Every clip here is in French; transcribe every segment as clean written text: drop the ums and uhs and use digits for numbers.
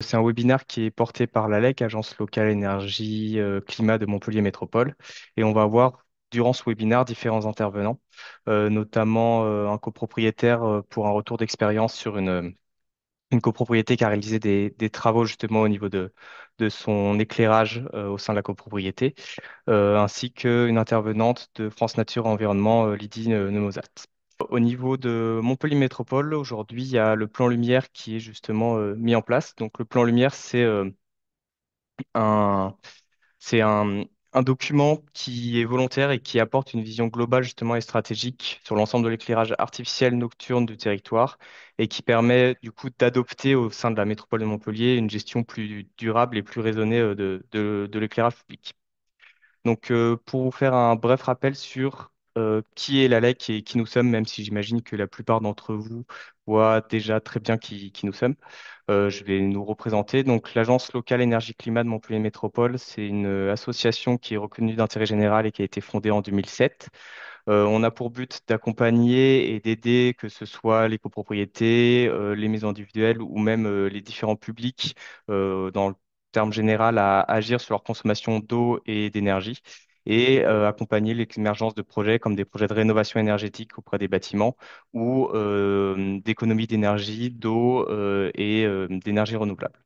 C'est un webinaire qui est porté par l'ALEC, Agence locale énergie climat de Montpellier Métropole. Et on va avoir durant ce webinaire différents intervenants, notamment un copropriétaire pour un retour d'expérience sur une copropriété qui a réalisé des travaux justement au niveau de son éclairage au sein de la copropriété, ainsi qu'une intervenante de France Nature Environnement, Lydie Nemozat. Au niveau de Montpellier Métropole, aujourd'hui, il y a le plan lumière qui est justement mis en place. Donc, le plan lumière, un, c'est un document qui est volontaire et qui apporte une vision globale justement et stratégique sur l'ensemble de l'éclairage artificiel nocturne du territoire et qui permet du coup d'adopter au sein de la métropole de Montpellier une gestion plus durable et plus raisonnée de l'éclairage public. Donc, pour vous faire un bref rappel sur qui est l'ALEC et qui nous sommes, même si j'imagine que la plupart d'entre vous voient déjà très bien qui nous sommes, je vais nous représenter. Donc, l'Agence locale énergie-climat de Montpellier Métropole, c'est une association qui est reconnue d'intérêt général et qui a été fondée en 2007. On a pour but d'accompagner et d'aider, que ce soit les copropriétés, les maisons individuelles ou même les différents publics, dans le terme général, à agir sur leur consommation d'eau et d'énergie et accompagner l'émergence de projets comme des projets de rénovation énergétique auprès des bâtiments ou d'économie d'énergie, d'eau et d'énergie renouvelable.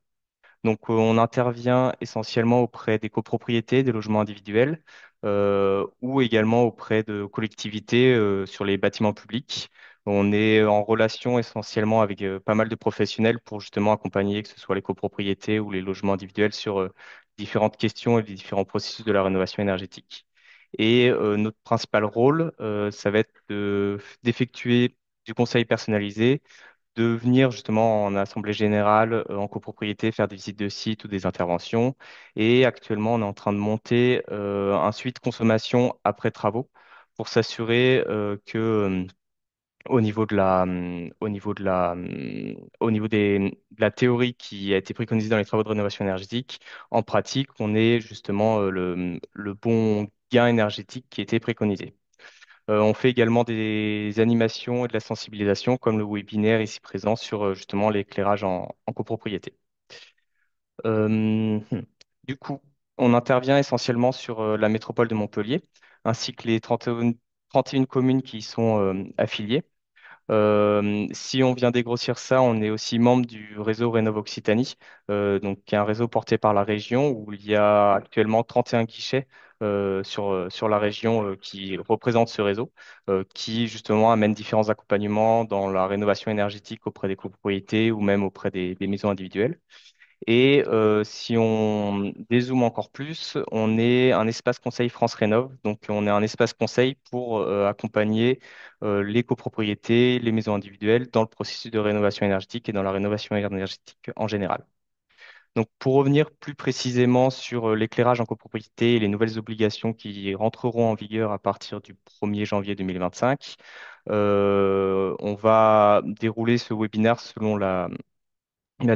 Donc, on intervient essentiellement auprès des copropriétés, des logements individuels, ou également auprès de collectivités sur les bâtiments publics. On est en relation essentiellement avec pas mal de professionnels pour justement accompagner, que ce soit les copropriétés ou les logements individuels, sur différentes questions et les différents processus de la rénovation énergétique. Et notre principal rôle, ça va être d'effectuer du conseil personnalisé, de venir justement en assemblée générale, en copropriété, faire des visites de site ou des interventions. Et actuellement, on est en train de monter un suivi de consommation après travaux pour s'assurer que au niveau de au niveau de la théorie qui a été préconisée dans les travaux de rénovation énergétique, en pratique, on ait justement le bon gain énergétique qui était préconisé. On fait également des animations et de la sensibilisation, comme le webinaire ici présent sur justement l'éclairage en copropriété. Hmm. Du coup, on intervient essentiellement sur la métropole de Montpellier, ainsi que les 31 communes qui y sont affiliées. Si on vient dégrossir ça, on est aussi membre du réseau Rénov Occitanie, donc qui est un réseau porté par la région où il y a actuellement 31 guichets sur la région qui représentent ce réseau, qui justement amène différents accompagnements dans la rénovation énergétique auprès des copropriétés ou même auprès des maisons individuelles. Et si on dézoome encore plus, on est un espace conseil France Rénov. Donc, on est un espace conseil pour accompagner les copropriétés, les maisons individuelles dans le processus de rénovation énergétique et dans la rénovation énergétique en général. Donc, pour revenir plus précisément sur l'éclairage en copropriété et les nouvelles obligations qui rentreront en vigueur à partir du 1er janvier 2025, on va dérouler ce webinaire selon la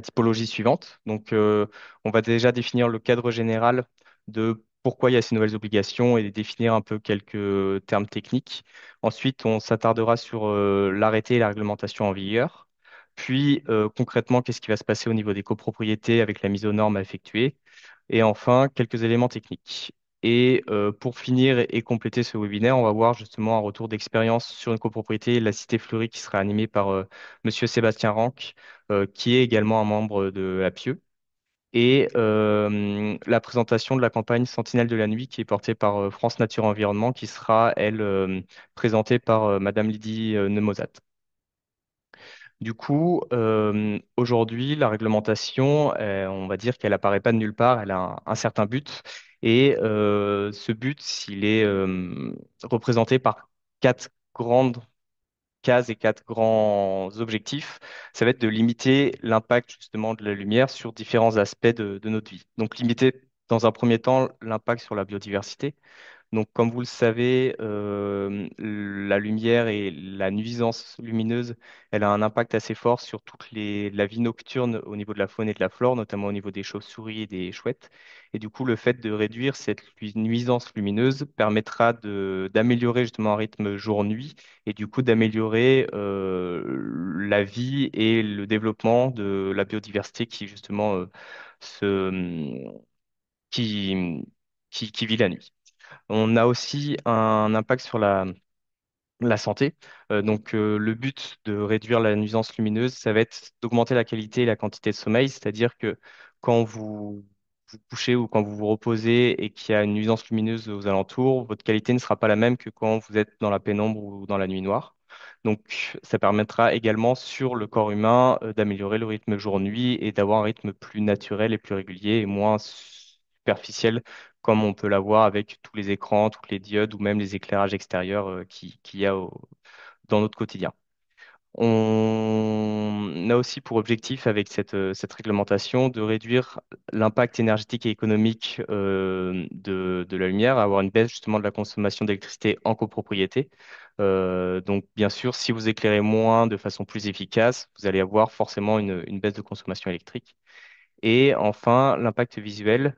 typologie suivante. Donc, on va déjà définir le cadre général de pourquoi il y a ces nouvelles obligations et définir un peu quelques termes techniques. Ensuite, on s'attardera sur l'arrêté et la réglementation en vigueur. Puis, concrètement, qu'est-ce qui va se passer au niveau des copropriétés avec la mise aux normes à effectuer. Et enfin, quelques éléments techniques. Et pour finir et compléter ce webinaire, on va voir justement un retour d'expérience sur une copropriété, la Cité Fleurie, qui sera animée par Monsieur Sébastien Ranck, qui est également un membre de l'APIE, et la présentation de la campagne Sentinelle de la nuit qui est portée par France Nature Environnement, qui sera, elle, présentée par Madame Lydie Nemozat. Du coup, aujourd'hui, la réglementation, on va dire qu'elle apparaît pas de nulle part, elle a un certain but, et ce but, s'il est représenté par quatre grandes cases et quatre grands objectifs, ça va être de limiter l'impact justement de la lumière sur différents aspects de notre vie. Donc limiter dans un premier temps l'impact sur la biodiversité, Donc, comme vous le savez, la lumière et la nuisance lumineuse, elle a un impact assez fort sur la vie nocturne au niveau de la faune et de la flore, notamment au niveau des chauves-souris et des chouettes. Et du coup, le fait de réduire cette nuisance lumineuse permettra d'améliorer justement un rythme jour-nuit et du coup d'améliorer la vie et le développement de la biodiversité qui justement se, qui, qui vit la nuit. On a aussi un impact sur la santé. Le but de réduire la nuisance lumineuse, ça va être d'augmenter la qualité et la quantité de sommeil, c'est-à-dire que quand vous couchez ou quand vous vous reposez et qu'il y a une nuisance lumineuse aux alentours, votre qualité ne sera pas la même que quand vous êtes dans la pénombre ou dans la nuit noire. Donc, ça permettra également sur le corps humain d'améliorer le rythme jour-nuit et d'avoir un rythme plus naturel et plus régulier et moins superficiel comme on peut l'avoir avec tous les écrans, toutes les diodes ou même les éclairages extérieurs qu'il y a dans notre quotidien. On a aussi pour objectif avec cette réglementation de réduire l'impact énergétique et économique de la lumière, avoir une baisse justement de la consommation d'électricité en copropriété. Donc bien sûr, si vous éclairez moins de façon plus efficace, vous allez avoir forcément une baisse de consommation électrique. Et enfin, l'impact visuel,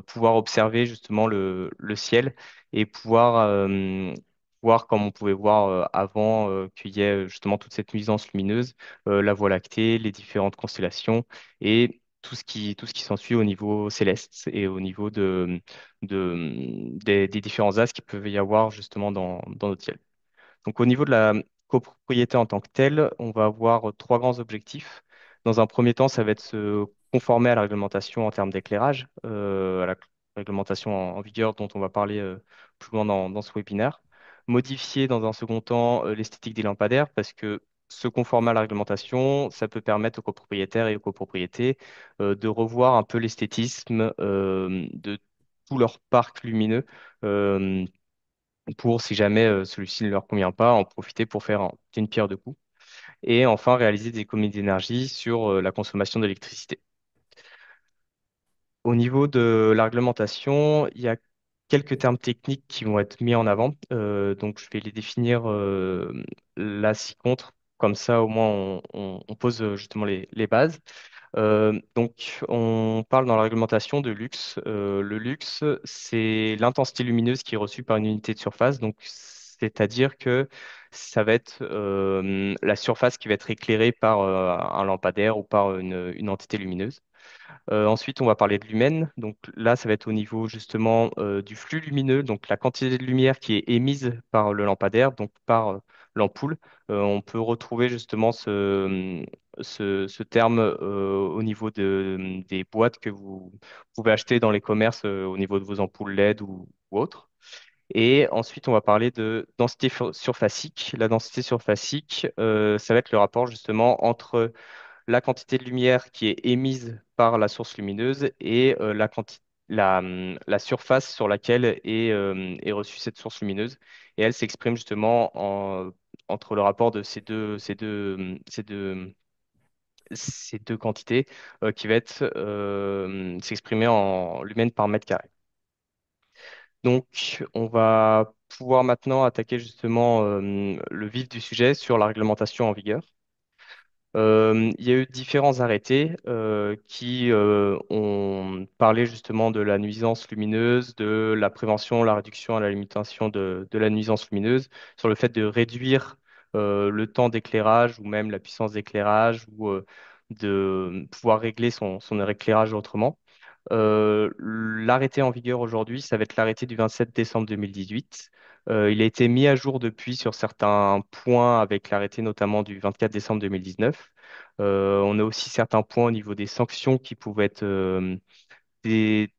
pouvoir observer justement le ciel et pouvoir voir comme on pouvait voir avant qu'il y ait justement toute cette nuisance lumineuse, la Voie lactée, les différentes constellations et tout ce qui s'ensuit au niveau céleste et au niveau des différents astres qui peuvent y avoir justement dans notre ciel. Donc, au niveau de la copropriété en tant que telle, on va avoir trois grands objectifs. Dans un premier temps, ça va être se conformer à la réglementation en termes d'éclairage, à la réglementation en vigueur dont on va parler plus loin dans ce webinaire. Modifier dans un second temps l'esthétique des lampadaires parce que se conformer à la réglementation, ça peut permettre aux copropriétaires et aux copropriétés de revoir un peu l'esthétisme de tout leur parc lumineux. euh, pour, si jamais celui-ci ne leur convient pas, en profiter pour faire une pierre de coups. Et enfin, réaliser des économies d'énergie sur la consommation d'électricité. Au niveau de la réglementation, il y a quelques termes techniques qui vont être mis en avant. Donc, je vais les définir là ci-contre. Comme ça, au moins, on pose justement les bases. On parle dans la réglementation de luxe. Le luxe, c'est l'intensité lumineuse qui est reçue par une unité de surface. Donc, c'est-à-dire que ça va être la surface qui va être éclairée par un lampadaire ou par une entité lumineuse. Ensuite, on va parler de lumen. Donc là, ça va être au niveau justement du flux lumineux, donc la quantité de lumière qui est émise par le lampadaire, donc par l'ampoule. On peut retrouver justement ce terme au niveau des boîtes que vous pouvez acheter dans les commerces au niveau de vos ampoules LED ou autres. Et ensuite, on va parler de densité surfacique. La densité surfacique, ça va être le rapport justement entre la quantité de lumière qui est émise par la source lumineuse et la surface sur laquelle est reçue cette source lumineuse. Et elle s'exprime justement entre le rapport de ces deux quantités qui va être s'exprimer en lumen par mètre carré. Donc, on va pouvoir maintenant attaquer justement le vif du sujet sur la réglementation en vigueur. Il y a eu différents arrêtés qui ont parlé justement de la nuisance lumineuse, de la prévention, la réduction et la limitation de la nuisance lumineuse, sur le fait de réduire le temps d'éclairage ou même la puissance d'éclairage ou de pouvoir régler son éclairage autrement. L'arrêté en vigueur aujourd'hui, ça va être l'arrêté du 27 décembre 2018. Il a été mis à jour depuis sur certains points avec l'arrêté notamment du 24 décembre 2019. On a aussi certains points au niveau des sanctions qui pouvaient être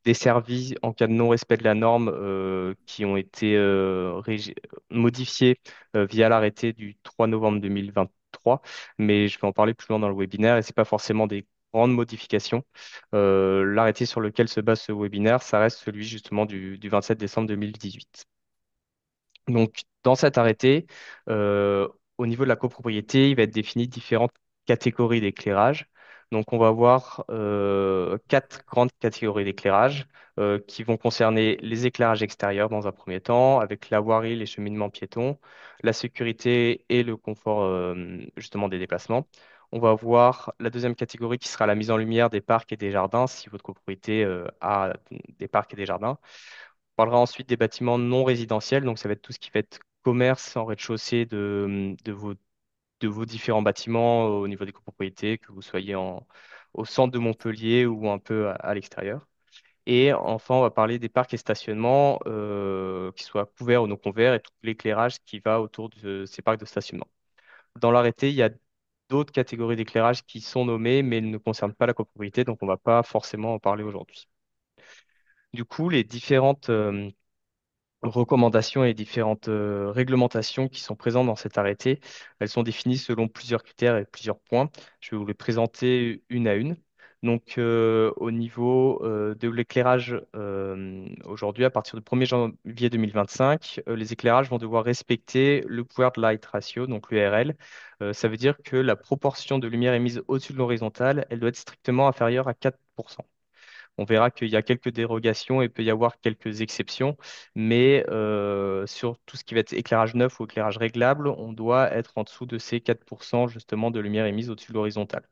desservis en cas de non-respect de la norme qui ont été modifiés via l'arrêté du 3 novembre 2023. Mais je vais en parler plus loin dans le webinaire et c'est pas forcément des grandes modifications. L'arrêté sur lequel se base ce webinaire, ça reste celui justement du 27 décembre 2018. Donc, dans cet arrêté, au niveau de la copropriété, il va être défini différentes catégories d'éclairage. Donc, on va avoir quatre grandes catégories d'éclairage qui vont concerner les éclairages extérieurs dans un premier temps, avec la voirie, les cheminements piétons, la sécurité et le confort justement des déplacements. On va voir la deuxième catégorie qui sera la mise en lumière des parcs et des jardins, si votre copropriété a des parcs et des jardins. On parlera ensuite des bâtiments non résidentiels, donc ça va être tout ce qui va être commerce en rez-de-chaussée de vos différents bâtiments au niveau des copropriétés, que vous soyez au centre de Montpellier ou un peu à l'extérieur. Et enfin, on va parler des parcs et stationnements, qui soient couverts ou non couverts, et tout l'éclairage qui va autour de ces parcs de stationnement. Dans l'arrêté, il y a d'autres catégories d'éclairage qui sont nommées, mais elles ne concernent pas la copropriété, donc on ne va pas forcément en parler aujourd'hui. Du coup, les différentes recommandations et différentes réglementations qui sont présentes dans cet arrêté. Elles sont définies selon plusieurs critères et plusieurs points. Je vais vous les présenter une à une. Donc, au niveau de l'éclairage, aujourd'hui, à partir du 1er janvier 2025, les éclairages vont devoir respecter le Poured Light Ratio, donc l'URL. Ça veut dire que la proportion de lumière émise au-dessus de l'horizontale, elle doit être strictement inférieure à 4%. On verra qu'il y a quelques dérogations et peut y avoir quelques exceptions, mais sur tout ce qui va être éclairage neuf ou éclairage réglable, on doit être en dessous de ces 4% justement de lumière émise au-dessus de l'horizontale.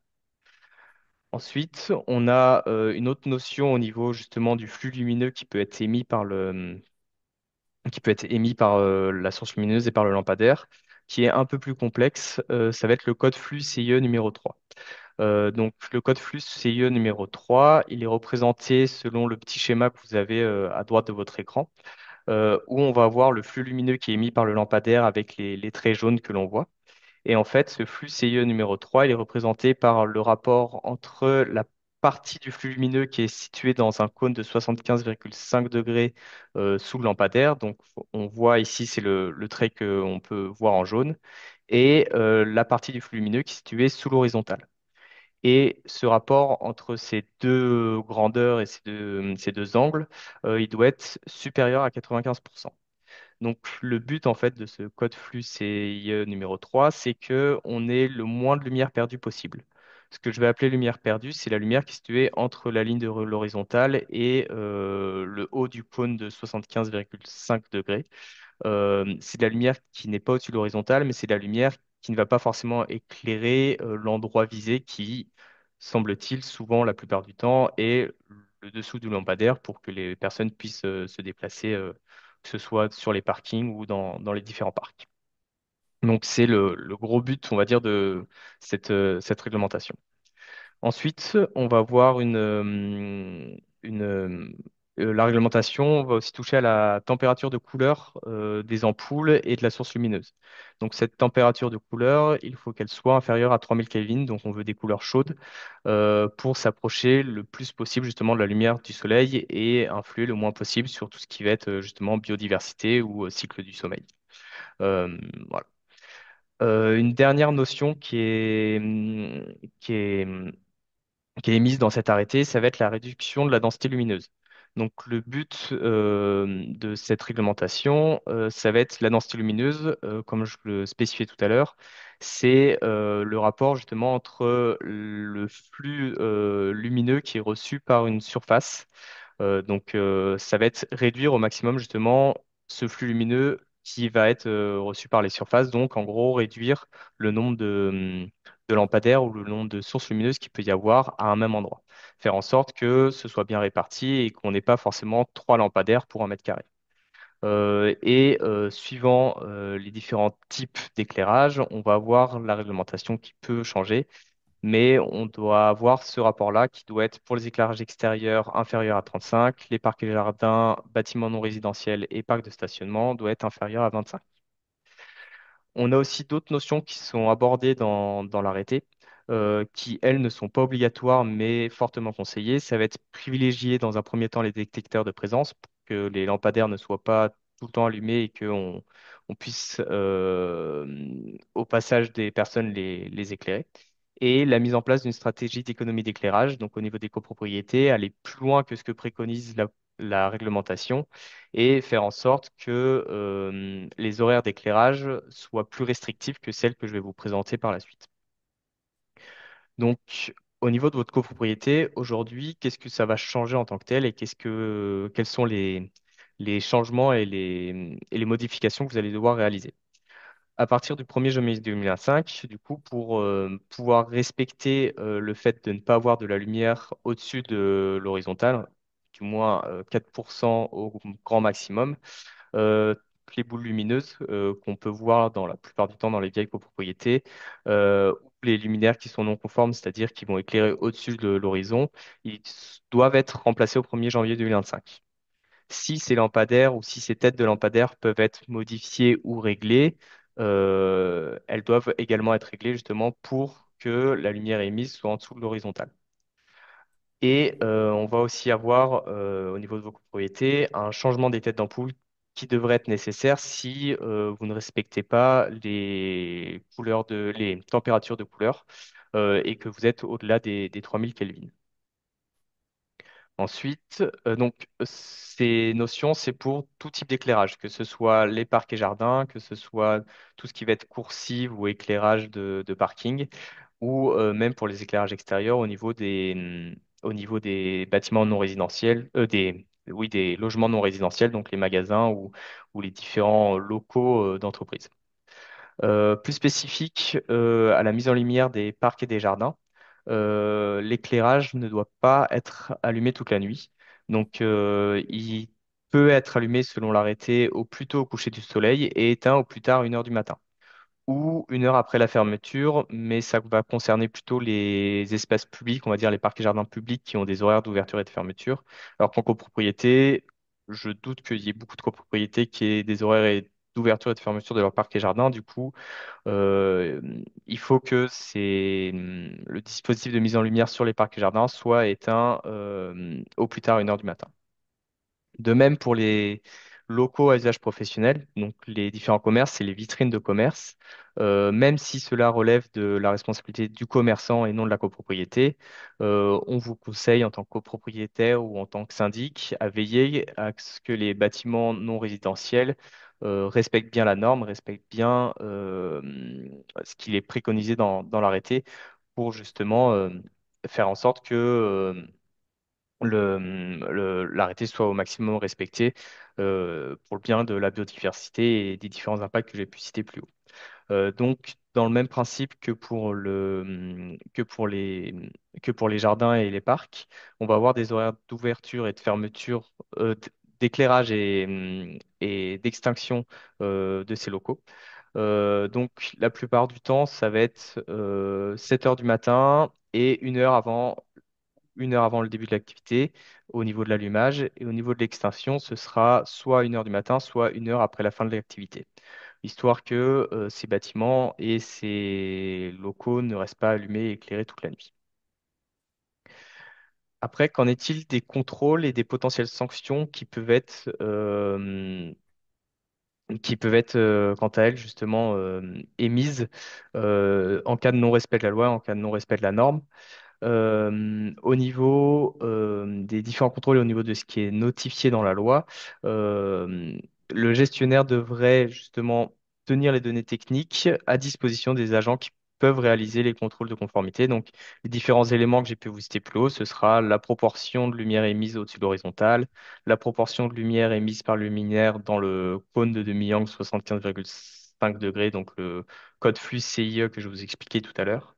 Ensuite, on a une autre notion au niveau justement du flux lumineux qui peut être émis par la source lumineuse et par le lampadaire, qui est un peu plus complexe. Ça va être le code flux CIE numéro 3. Donc, le code flux CIE numéro 3, il est représenté selon le petit schéma que vous avez à droite de votre écran, où on va avoir le flux lumineux qui est émis par le lampadaire avec les traits jaunes que l'on voit. Et en fait, ce flux CIE numéro 3, il est représenté par le rapport entre la partie du flux lumineux qui est située dans un cône de 75,5 degrés sous le lampadaire. Donc, on voit ici, c'est le trait qu'on peut voir en jaune, et la partie du flux lumineux qui est située sous l'horizontale. Et ce rapport entre ces deux grandeurs et ces deux angles, il doit être supérieur à 95%. Donc, le but en fait de ce code flux CIE numéro 3, c'est que on ait le moins de lumière perdue possible. Ce que je vais appeler lumière perdue, c'est la lumière qui est située entre la ligne de l'horizontale et le haut du cône de 75,5 degrés. C'est de la lumière qui n'est pas au-dessus de l'horizontale, mais c'est de la lumière qui ne va pas forcément éclairer l'endroit visé qui, semble-t-il, souvent, la plupart du temps, est le dessous du lampadaire pour que les personnes puissent se déplacer, que ce soit sur les parkings ou dans les différents parcs. Donc, c'est le gros but, on va dire, de cette réglementation. Ensuite, on va voir la réglementation va aussi toucher à la température de couleur des ampoules et de la source lumineuse. Donc, cette température de couleur, il faut qu'elle soit inférieure à 3000 Kelvin, donc on veut des couleurs chaudes pour s'approcher le plus possible justement de la lumière du soleil et influer le moins possible sur tout ce qui va être justement biodiversité ou cycle du sommeil. Euh, voilà. Une dernière notion qui est qui est émise dans cet arrêté, ça va être la réduction de la densité lumineuse. Donc le but de cette réglementation, ça va être la densité lumineuse, comme je le spécifiais tout à l'heure, c'est le rapport justement entre le flux lumineux qui est reçu par une surface. Ça va être réduire au maximum justement ce flux lumineux qui va être reçu par les surfaces. Donc en gros réduire le nombre de lampadaires ou le nombre de sources lumineuses qu'il peut y avoir à un même endroit. Faire en sorte que ce soit bien réparti et qu'on n'ait pas forcément trois lampadaires pour un mètre carré. Suivant les différents types d'éclairage, on va avoir la réglementation qui peut changer, mais on doit avoir ce rapport-là qui doit être pour les éclairages extérieurs inférieur à 35, les parcs et jardins, bâtiments non résidentiels et parcs de stationnement doit être inférieur à 25. On a aussi d'autres notions qui sont abordées dans l'arrêté, qui, elles, ne sont pas obligatoires, mais fortement conseillées. Ça va être privilégier dans un premier temps les détecteurs de présence pour que les lampadaires ne soient pas tout le temps allumés et qu'on puisse, au passage des personnes, les éclairer. Et la mise en place d'une stratégie d'économie d'éclairage, donc au niveau des copropriétés, aller plus loin que ce que préconise la réglementation et faire en sorte que les horaires d'éclairage soient plus restrictifs que celles que je vais vous présenter par la suite. Donc, Au niveau de votre copropriété, aujourd'hui, qu'est-ce que ça va changer en tant que tel et quels sont les changements et les modifications que vous allez devoir réaliser? À partir du 1er janvier 2025, du coup, pour pouvoir respecter le fait de ne pas avoir de la lumière au-dessus de l'horizontale, du moins 4% au grand maximum, toutes les boules lumineuses qu'on peut voir dans la plupart du temps dans les vieilles copropriétés, ou les luminaires qui sont non conformes, c'est-à-dire qui vont éclairer au-dessus de l'horizon, ils doivent être remplacés au 1er janvier 2025. Si ces lampadaires ou si ces têtes de lampadaires peuvent être modifiées ou réglées, elles doivent également être réglées justement pour que la lumière émise soit en dessous de l'horizontale. Et on va aussi avoir au niveau de vos copropriétés un changement des têtes d'ampoule qui devrait être nécessaire si vous ne respectez pas les températures de couleur et que vous êtes au-delà des 3000 Kelvin. Ensuite, ces notions, c'est pour tout type d'éclairage, que ce soit les parcs et jardins, que ce soit tout ce qui va être coursive ou éclairage de parking, ou même pour les éclairages extérieurs au niveau des bâtiments non résidentiels, oui, des logements non résidentiels, donc les magasins ou les différents locaux d'entreprise. Plus spécifique à la mise en lumière des parcs et des jardins, l'éclairage ne doit pas être allumé toute la nuit. Donc, il peut être allumé selon l'arrêté au plus tôt au coucher du soleil et éteint au plus tard 1 heure du matin ou 1 heure après la fermeture, mais ça va concerner plutôt les espaces publics, on va dire les parcs et jardins publics qui ont des horaires d'ouverture et de fermeture. Alors qu'en copropriété, je doute qu'il y ait beaucoup de copropriétés qui aient des horaires d'ouverture et de fermeture de leurs parcs et jardins. Du coup, euh, il faut que le dispositif de mise en lumière sur les parcs et jardins soit éteint au plus tard 1 heure du matin. De même pour les locaux à usage professionnel, donc les différents commerces et les vitrines de commerce, même si cela relève de la responsabilité du commerçant et non de la copropriété, on vous conseille en tant que copropriétaire ou en tant que syndic à veiller à ce que les bâtiments non résidentiels respectent bien la norme, respectent bien ce qu'il est préconisé dans l'arrêté pour justement faire en sorte que l'arrêté soit au maximum respecté pour le bien de la biodiversité et des différents impacts que j'ai pu citer plus haut. Donc, dans le même principe que pour les jardins et les parcs, on va avoir des horaires d'ouverture et de fermeture, d'éclairage et d'extinction de ces locaux. Donc, la plupart du temps, ça va être 7 heures du matin et 1 heure avant le début de l'activité au niveau de l'allumage et au niveau de l'extinction, ce sera soit 1 heure du matin, soit 1 heure après la fin de l'activité, histoire que ces bâtiments et ces locaux ne restent pas allumés et éclairés toute la nuit. Après, qu'en est-il des contrôles et des potentielles sanctions qui peuvent être quant à elles, justement, émises en cas de non-respect de la loi, en cas de non-respect de la norme? Au niveau des différents contrôles et au niveau de ce qui est notifié dans la loi, euh, le gestionnaire devrait justement tenir les données techniques à disposition des agents qui peuvent réaliser les contrôles de conformité. Donc, les différents éléments que j'ai pu vous citer plus haut, ce sera la proportion de lumière émise au-dessus de l'horizontale, la proportion de lumière émise par le luminaire dans le cône de demi-angle 75,5 degrés, donc le code flux CIE que je vous expliquais tout à l'heure,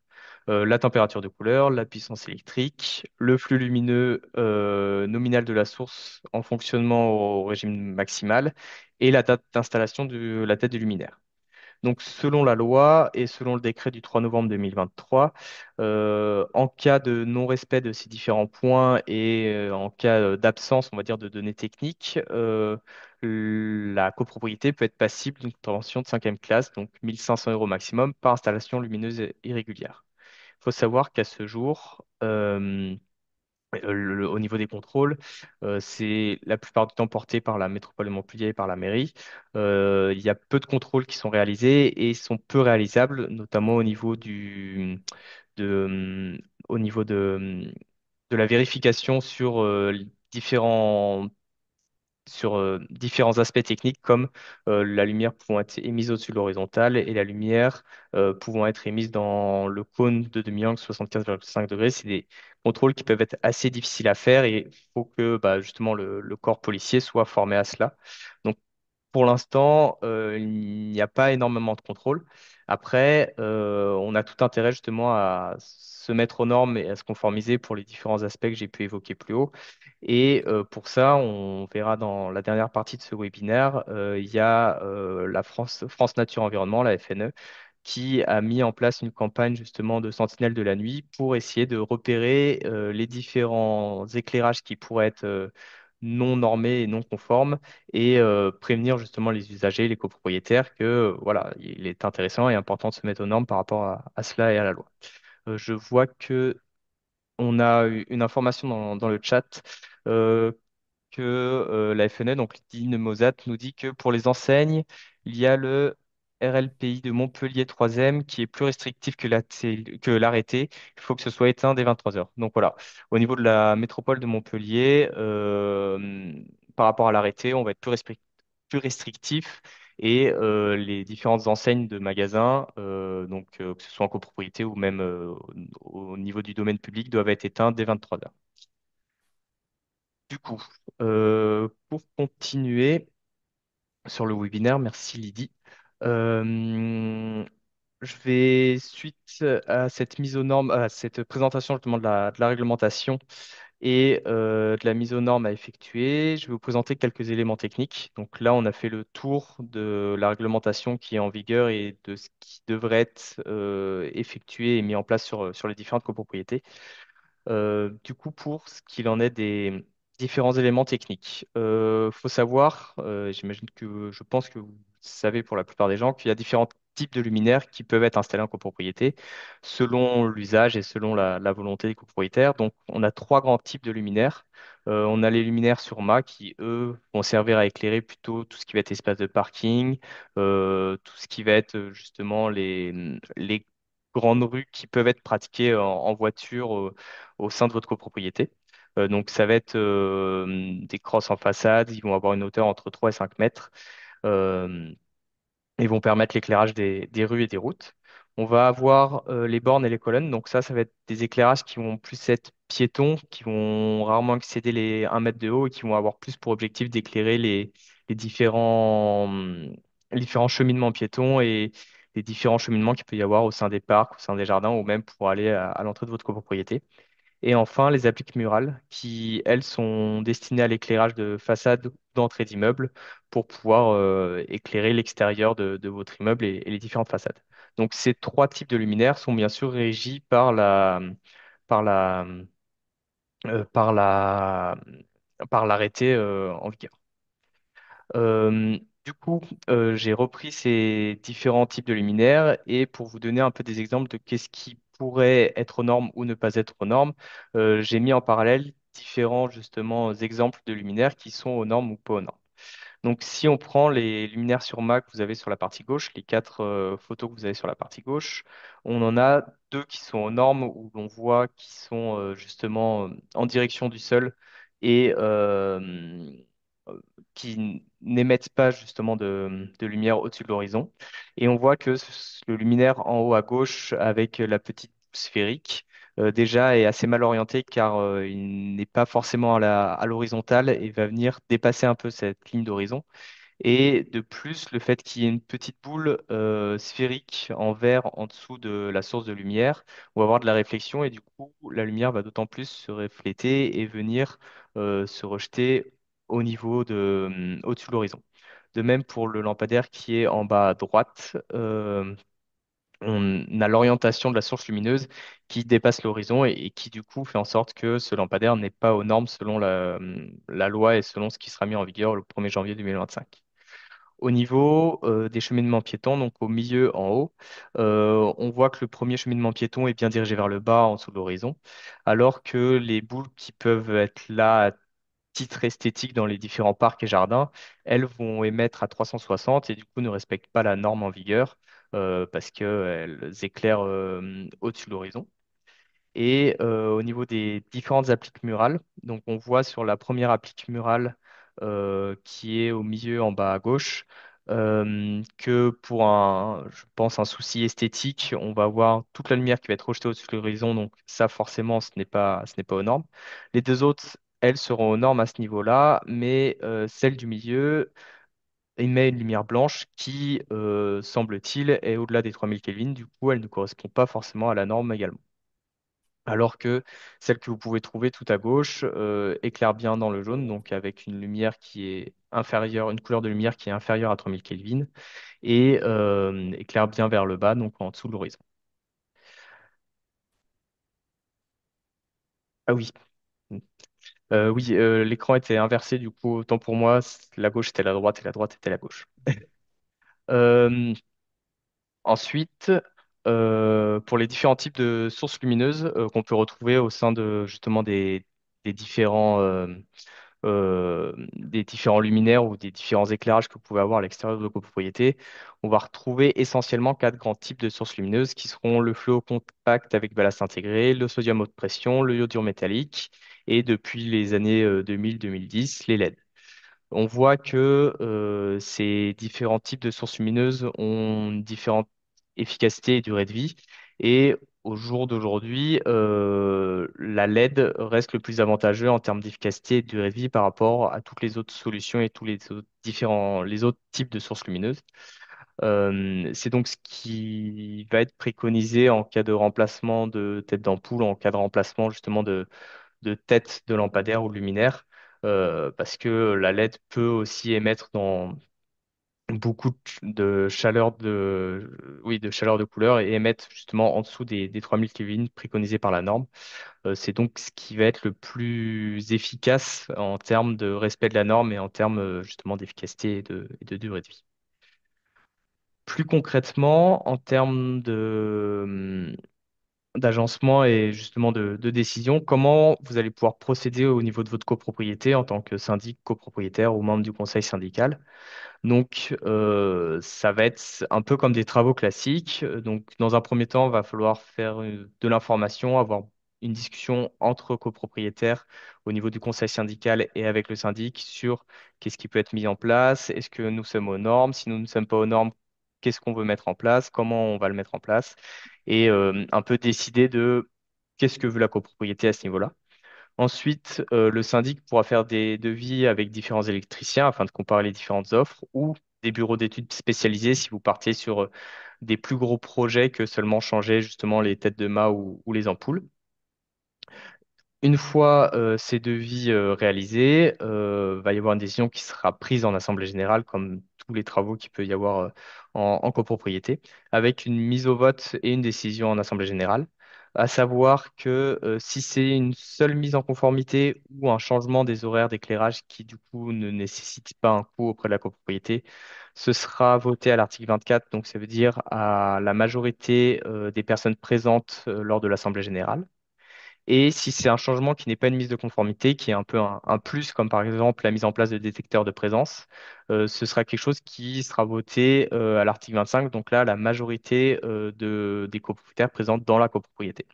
la température de couleur, la puissance électrique, le flux lumineux nominal de la source en fonctionnement au régime maximal et la date d'installation de la tête du luminaire. Donc, selon la loi et selon le décret du 3 novembre 2023, en cas de non-respect de ces différents points et en cas d'absence, on va dire, de données techniques, la copropriété peut être passible d'une contravention de cinquième classe, donc 1 500 € maximum par installation lumineuse irrégulière. Il faut savoir qu'à ce jour, au niveau des contrôles, c'est la plupart du temps porté par la métropole de Montpellier et par la mairie. Il y a peu de contrôles qui sont réalisés et ils sont peu réalisables, notamment de, au niveau de la vérification sur différents sur différents aspects techniques comme la lumière pouvant être émise au-dessus de l'horizontale et la lumière pouvant être émise dans le cône de demi-angle 75,5 degrés. C'est des contrôles qui peuvent être assez difficiles à faire et il faut que bah, justement le corps policier soit formé à cela. Donc pour l'instant, il n'y a pas énormément de contrôle. Après, on a tout intérêt justement à se mettre aux normes et à se conformiser pour les différents aspects que j'ai pu évoquer plus haut. Et pour ça, on verra dans la dernière partie de ce webinaire, il y a la France Nature Environnement, la FNE, qui a mis en place une campagne justement de sentinelle de la nuit pour essayer de repérer les différents éclairages qui pourraient être non normés et non conformes et prévenir justement les usagers, les copropriétaires que voilà, il est intéressant et important de se mettre aux normes par rapport à cela et à la loi. Je vois que on a eu une information dans le chat euh, que la FNE, donc Lydie Mosat, nous dit que pour les enseignes, il y a le RLPI de Montpellier 3e qui est plus restrictif que que l'arrêté. Il faut que ce soit éteint dès 23 heures. Donc voilà, au niveau de la métropole de Montpellier, par rapport à l'arrêté, on va être plus restrictif et les différentes enseignes de magasins, que ce soit en copropriété ou même au niveau du domaine public, doivent être éteints dès 23 heures. Du coup, pour continuer sur le webinaire, merci Lydie. Euh, je vais, suite à cette mise aux normes, à cette présentation justement de la réglementation et de la mise aux normes à effectuer, je vais vous présenter quelques éléments techniques. Donc là, on a fait le tour de la réglementation qui est en vigueur et de ce qui devrait être effectué et mis en place sur les différentes copropriétés. Du coup, pour ce qu'il en est des différents éléments techniques, faut savoir, j'imagine que je pense que vous savez pour la plupart des gens qu'il y a différents types de luminaires qui peuvent être installés en copropriété selon l'usage et selon la volonté des copropriétaires. Donc, on a trois grands types de luminaires. On a les luminaires sur mât qui, eux, vont servir à éclairer plutôt tout ce qui va être espace de parking, tout ce qui va être justement les grandes rues qui peuvent être pratiquées en voiture au sein de votre copropriété. Donc, ça va être des crosses en façade. Ils vont avoir une hauteur entre 3 et 5 mètres euh, et vont permettre l'éclairage des rues et des routes. On va avoir les bornes et les colonnes. Donc, ça va être des éclairages qui vont plus être piétons, qui vont rarement excéder les 1 mètre de haut et qui vont avoir plus pour objectif d'éclairer les les différents cheminements piétons et les différents cheminements qu'il peut y avoir au sein des parcs, au sein des jardins ou même pour aller à l'entrée de votre copropriété. Et enfin, les appliques murales qui, elles, sont destinées à l'éclairage de façade ou d'entrée d'immeuble pour pouvoir éclairer l'extérieur de votre immeuble et les différentes façades. Donc, ces trois types de luminaires sont bien sûr régis par la, par par l'arrêté en vigueur. Du coup, j'ai repris ces différents types de luminaires et pour vous donner un peu des exemples de qu'est-ce qui pourrait être aux normes ou ne pas être aux normes, j'ai mis en parallèle différents justement exemples de luminaires qui sont aux normes ou pas aux normes. Donc, si on prend les luminaires sur Mac que vous avez sur la partie gauche, les quatre photos que vous avez sur la partie gauche, on en a deux qui sont aux normes où l'on voit qui sont justement en direction du sol et euh, qui n'émettent pas justement de lumière au-dessus de l'horizon. Et on voit que le luminaire en haut à gauche avec la petite sphérique déjà est assez mal orienté car il n'est pas forcément à l'horizontale et va venir dépasser un peu cette ligne d'horizon. Et de plus, le fait qu'il y ait une petite boule sphérique en verre en dessous de la source de lumière, on va avoir de la réflexion et du coup, la lumière va d'autant plus se refléter et venir se rejeter au niveau au-dessus de l'horizon. De même pour le lampadaire qui est en bas à droite, on a l'orientation de la source lumineuse qui dépasse l'horizon et qui du coup fait en sorte que ce lampadaire n'est pas aux normes selon la loi et selon ce qui sera mis en vigueur le 1er janvier 2025. Au niveau des cheminements piétons, donc au milieu en haut, on voit que le premier cheminement piéton est bien dirigé vers le bas en dessous de l'horizon, alors que les boules qui peuvent être là à titre esthétique dans les différents parcs et jardins, elles vont émettre à 360 et du coup ne respectent pas la norme en vigueur parce qu'elles éclairent au-dessus de l'horizon. Et au niveau des différentes appliques murales, donc on voit sur la première applique murale qui est au milieu en bas à gauche, que pour je pense, un souci esthétique, on va avoir toute la lumière qui va être rejetée au-dessus de l'horizon, donc ça forcément ce n'est pas aux normes. Les deux autres, elles seront aux normes à ce niveau-là, mais celle du milieu émet une lumière blanche qui, semble-t-il, est au-delà des 3000 Kelvin. Du coup, elle ne correspond pas forcément à la norme également. Alors que celle que vous pouvez trouver tout à gauche éclaire bien dans le jaune, donc avec une lumière qui est inférieure, une couleur de lumière qui est inférieure à 3000 Kelvin et éclaire bien vers le bas, donc en dessous de l'horizon. Ah oui, oui, l'écran était inversé, du coup, autant pour moi, la gauche était la droite et la droite était la gauche. Euh, Ensuite, pour les différents types de sources lumineuses qu'on peut retrouver au sein de justement des des différents luminaires ou des différents éclairages que vous pouvez avoir à l'extérieur de vos copropriétés, on va retrouver essentiellement quatre grands types de sources lumineuses qui seront le fluo compact avec ballast intégré, le sodium haute pression, le iodure métallique et depuis les années 2000-2010, les LED. On voit que ces différents types de sources lumineuses ont différentes efficacités et durée de vie. Et au jour d'aujourd'hui, la LED reste le plus avantageux en termes d'efficacité et de durée de vie par rapport à toutes les autres solutions et tous les autres les autres types de sources lumineuses. C'est donc ce qui va être préconisé en cas de remplacement de tête d'ampoule, en cas de remplacement justement de tête de lampadaire ou de luminaire, parce que la LED peut aussi émettre dans beaucoup de chaleur oui, de chaleur de couleur et émettre justement en dessous des 3000 Kelvin préconisés par la norme. C'est donc ce qui va être le plus efficace en termes de respect de la norme et en termes justement d'efficacité et de durée de vie. Plus concrètement, en termes d'agencement et justement de décision, comment vous allez pouvoir procéder au niveau de votre copropriété en tant que syndic, copropriétaire ou membre du conseil syndical. Donc, ça va être un peu comme des travaux classiques. Donc, dans un premier temps, il va falloir faire de l'information, avoir une discussion entre copropriétaires au niveau du conseil syndical et avec le syndic sur qu'est-ce qui peut être mis en place, est-ce que nous sommes aux normes, si nous ne sommes pas aux normes, qu'est-ce qu'on veut mettre en place, comment on va le mettre en place, et un peu décider de qu'est-ce que veut la copropriété à ce niveau-là. Ensuite, le syndic pourra faire des devis avec différents électriciens afin de comparer les différentes offres ou des bureaux d'études spécialisés si vous partiez sur des plus gros projets que seulement changer justement les têtes de mât ou les ampoules. Une fois ces devis réalisés, va y avoir une décision qui sera prise en assemblée générale, comme tous les travaux qu'il peut y avoir en copropriété, avec une mise au vote et une décision en assemblée générale. À savoir que si c'est une seule mise en conformité ou un changement des horaires d'éclairage qui du coup ne nécessite pas un coût auprès de la copropriété, ce sera voté à l'article 24, donc ça veut dire à la majorité des personnes présentes lors de l'assemblée générale. Et si c'est un changement qui n'est pas une mise de conformité, qui est un peu un plus, comme par exemple la mise en place de détecteurs de présence, ce sera quelque chose qui sera voté à l'article 25. Donc là, la majorité des copropriétaires présentes dans la copropriété.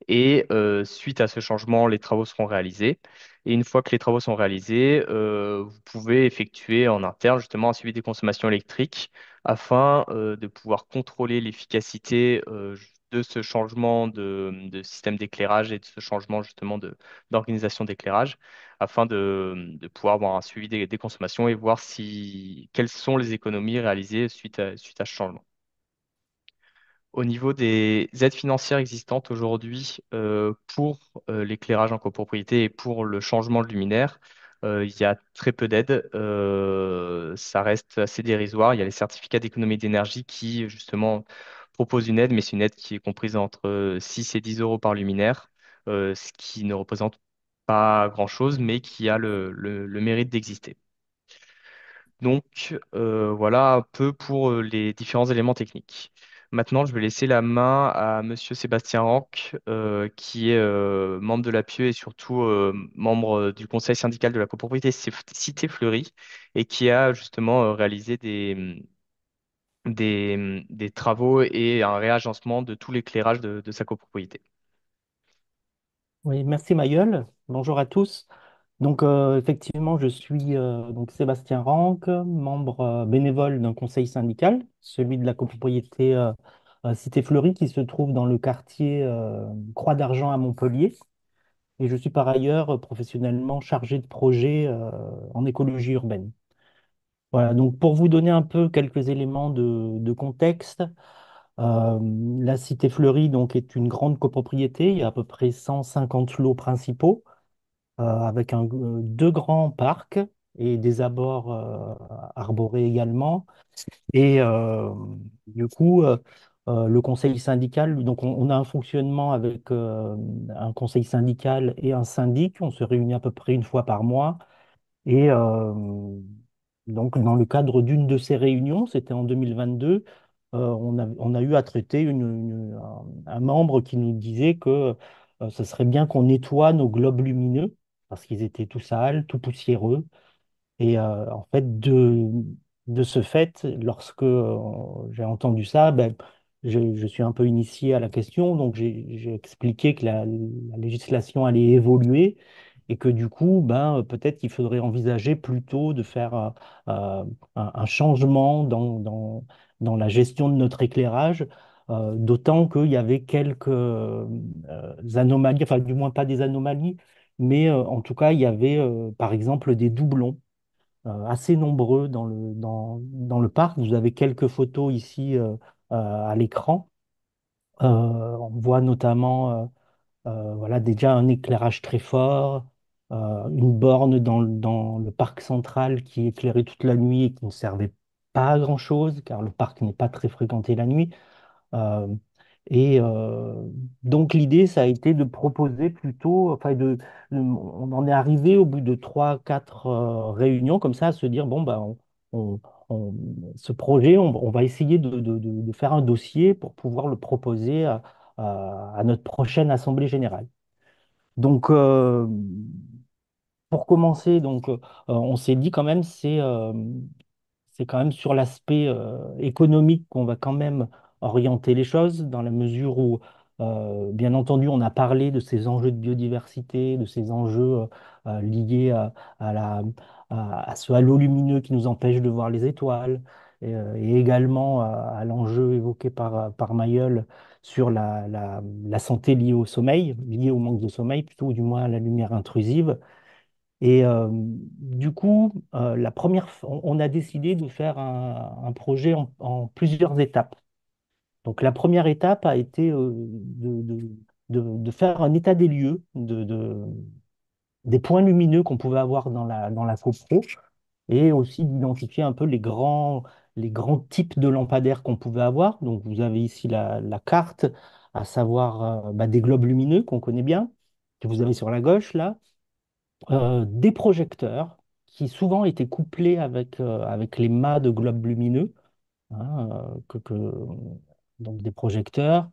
Et suite à ce changement, les travaux seront réalisés. Et une fois que les travaux sont réalisés, vous pouvez effectuer en interne justement un suivi des consommations électriques afin de pouvoir contrôler l'efficacité de ce changement de système d'éclairage et de ce changement justement d'organisation d'éclairage afin de pouvoir avoir un suivi des consommations et voir quelles sont les économies réalisées suite à ce changement. Au niveau des aides financières existantes aujourd'hui pour l'éclairage en copropriété et pour le changement de luminaire, il y a très peu d'aides. Ça reste assez dérisoire. Il y a les certificats d'économie d'énergie qui, justement, proposent une aide, mais c'est une aide qui est comprise entre 6 et 10 euros par luminaire, ce qui ne représente pas grand-chose, mais qui a le mérite d'exister. Donc voilà un peu pour les différents éléments techniques. Maintenant, je vais laisser la main à Monsieur Sébastien Ranck, qui est membre de l'APIE et surtout membre du conseil syndical de la copropriété Cité Fleury et qui a justement réalisé des travaux et un réagencement de tout l'éclairage de sa copropriété. Oui, merci Mayol. Bonjour à tous. Effectivement, je suis donc Sébastien Ranque, membre bénévole d'un conseil syndical, celui de la copropriété Cité Fleurie qui se trouve dans le quartier Croix d'Argent à Montpellier. Et je suis par ailleurs professionnellement chargé de projet en écologie urbaine. Voilà, donc pour vous donner un peu quelques éléments de contexte, euh, la Cité Fleurie donc, est une grande copropriété, il y a à peu près 150 lots principaux avec deux grands parcs et des abords arborés également. Et du coup, le conseil syndical, donc on a un fonctionnement avec un conseil syndical et un syndic. On se réunit à peu près une fois par mois. Et donc, dans le cadre d'une de ces réunions, c'était en 2022, on a eu à traiter un membre qui nous disait que ce serait bien qu'on nettoie nos globes lumineux parce qu'ils étaient tout sales, tout poussiéreux. Et en fait, de ce fait, lorsque j'ai entendu ça, ben, je suis un peu initié à la question, donc j'ai expliqué que la législation allait évoluer et que du coup, ben, peut-être qu'il faudrait envisager plutôt de faire un changement dans la gestion de notre éclairage, d'autant qu'il y avait quelques anomalies, enfin du moins pas des anomalies, mais en tout cas, il y avait par exemple des doublons assez nombreux dans le parc. Vous avez quelques photos ici à l'écran. On voit notamment voilà, déjà un éclairage très fort, une borne dans le parc central qui éclairait toute la nuit et qui ne servait pas à grand-chose, car le parc n'est pas très fréquenté la nuit. Euh, et donc l'idée, ça a été de proposer plutôt, on en est arrivé au bout de trois, quatre réunions comme ça à se dire, bon, bah, on- on- ce projet, on va essayer de faire un dossier pour pouvoir le proposer à notre prochaine Assemblée générale. Donc, pour commencer, on s'est dit quand même, c'est quand même sur l'aspect économique qu'on va quand même orienter les choses, dans la mesure où, bien entendu, on a parlé de ces enjeux de biodiversité, de ces enjeux liés à à ce halo lumineux qui nous empêche de voir les étoiles, et également à l'enjeu évoqué par Mayol sur la santé liée au sommeil, liée au manque de sommeil, plutôt, ou du moins à la lumière intrusive. Et du coup, on a décidé de faire un projet en plusieurs étapes. Donc la première étape a été de faire un état des lieux des points lumineux qu'on pouvait avoir dans la copro et aussi d'identifier un peu les grands types de lampadaires qu'on pouvait avoir. Donc vous avez ici la carte, à savoir bah, des globes lumineux qu'on connaît bien, que vous avez sur la gauche là, des projecteurs qui souvent étaient couplés avec les mâts de globes lumineux, hein, donc des projecteurs,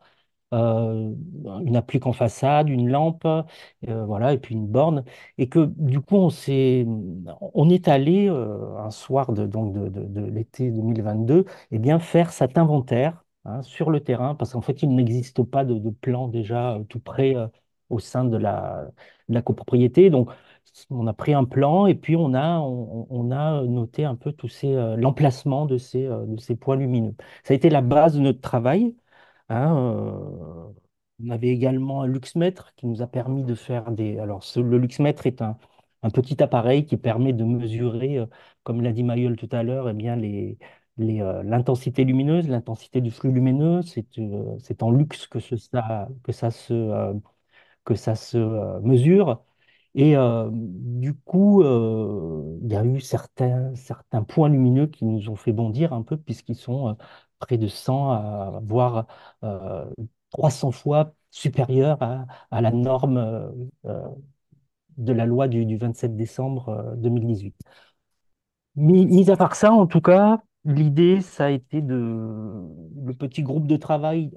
euh, une applique en façade, une lampe, voilà, et puis une borne. Et que du coup, on est allé un soir de l'été 2022, eh bien, faire cet inventaire hein, sur le terrain, parce qu'en fait, il n'existe pas de plan déjà tout prêt au sein de la copropriété. Donc, on a pris un plan et puis on a noté un peu l'emplacement de ces points lumineux. Ça a été la base de notre travail. Hein, on avait également un luxmètre qui nous a permis de faire des... Alors, le luxmètre est un petit appareil qui permet de mesurer, comme l'a dit Mayol tout à l'heure, eh bien, l'intensité lumineuse, l'intensité du flux lumineux. C'est en lux que ça se mesure. Et du coup, il y a eu certains points lumineux qui nous ont fait bondir un peu, puisqu'ils sont près de 100, voire euh, 300 fois supérieurs à la norme euh, de la loi du 27 décembre 2018. Mis à part ça, en tout cas, l'idée, ça a été le petit groupe de travail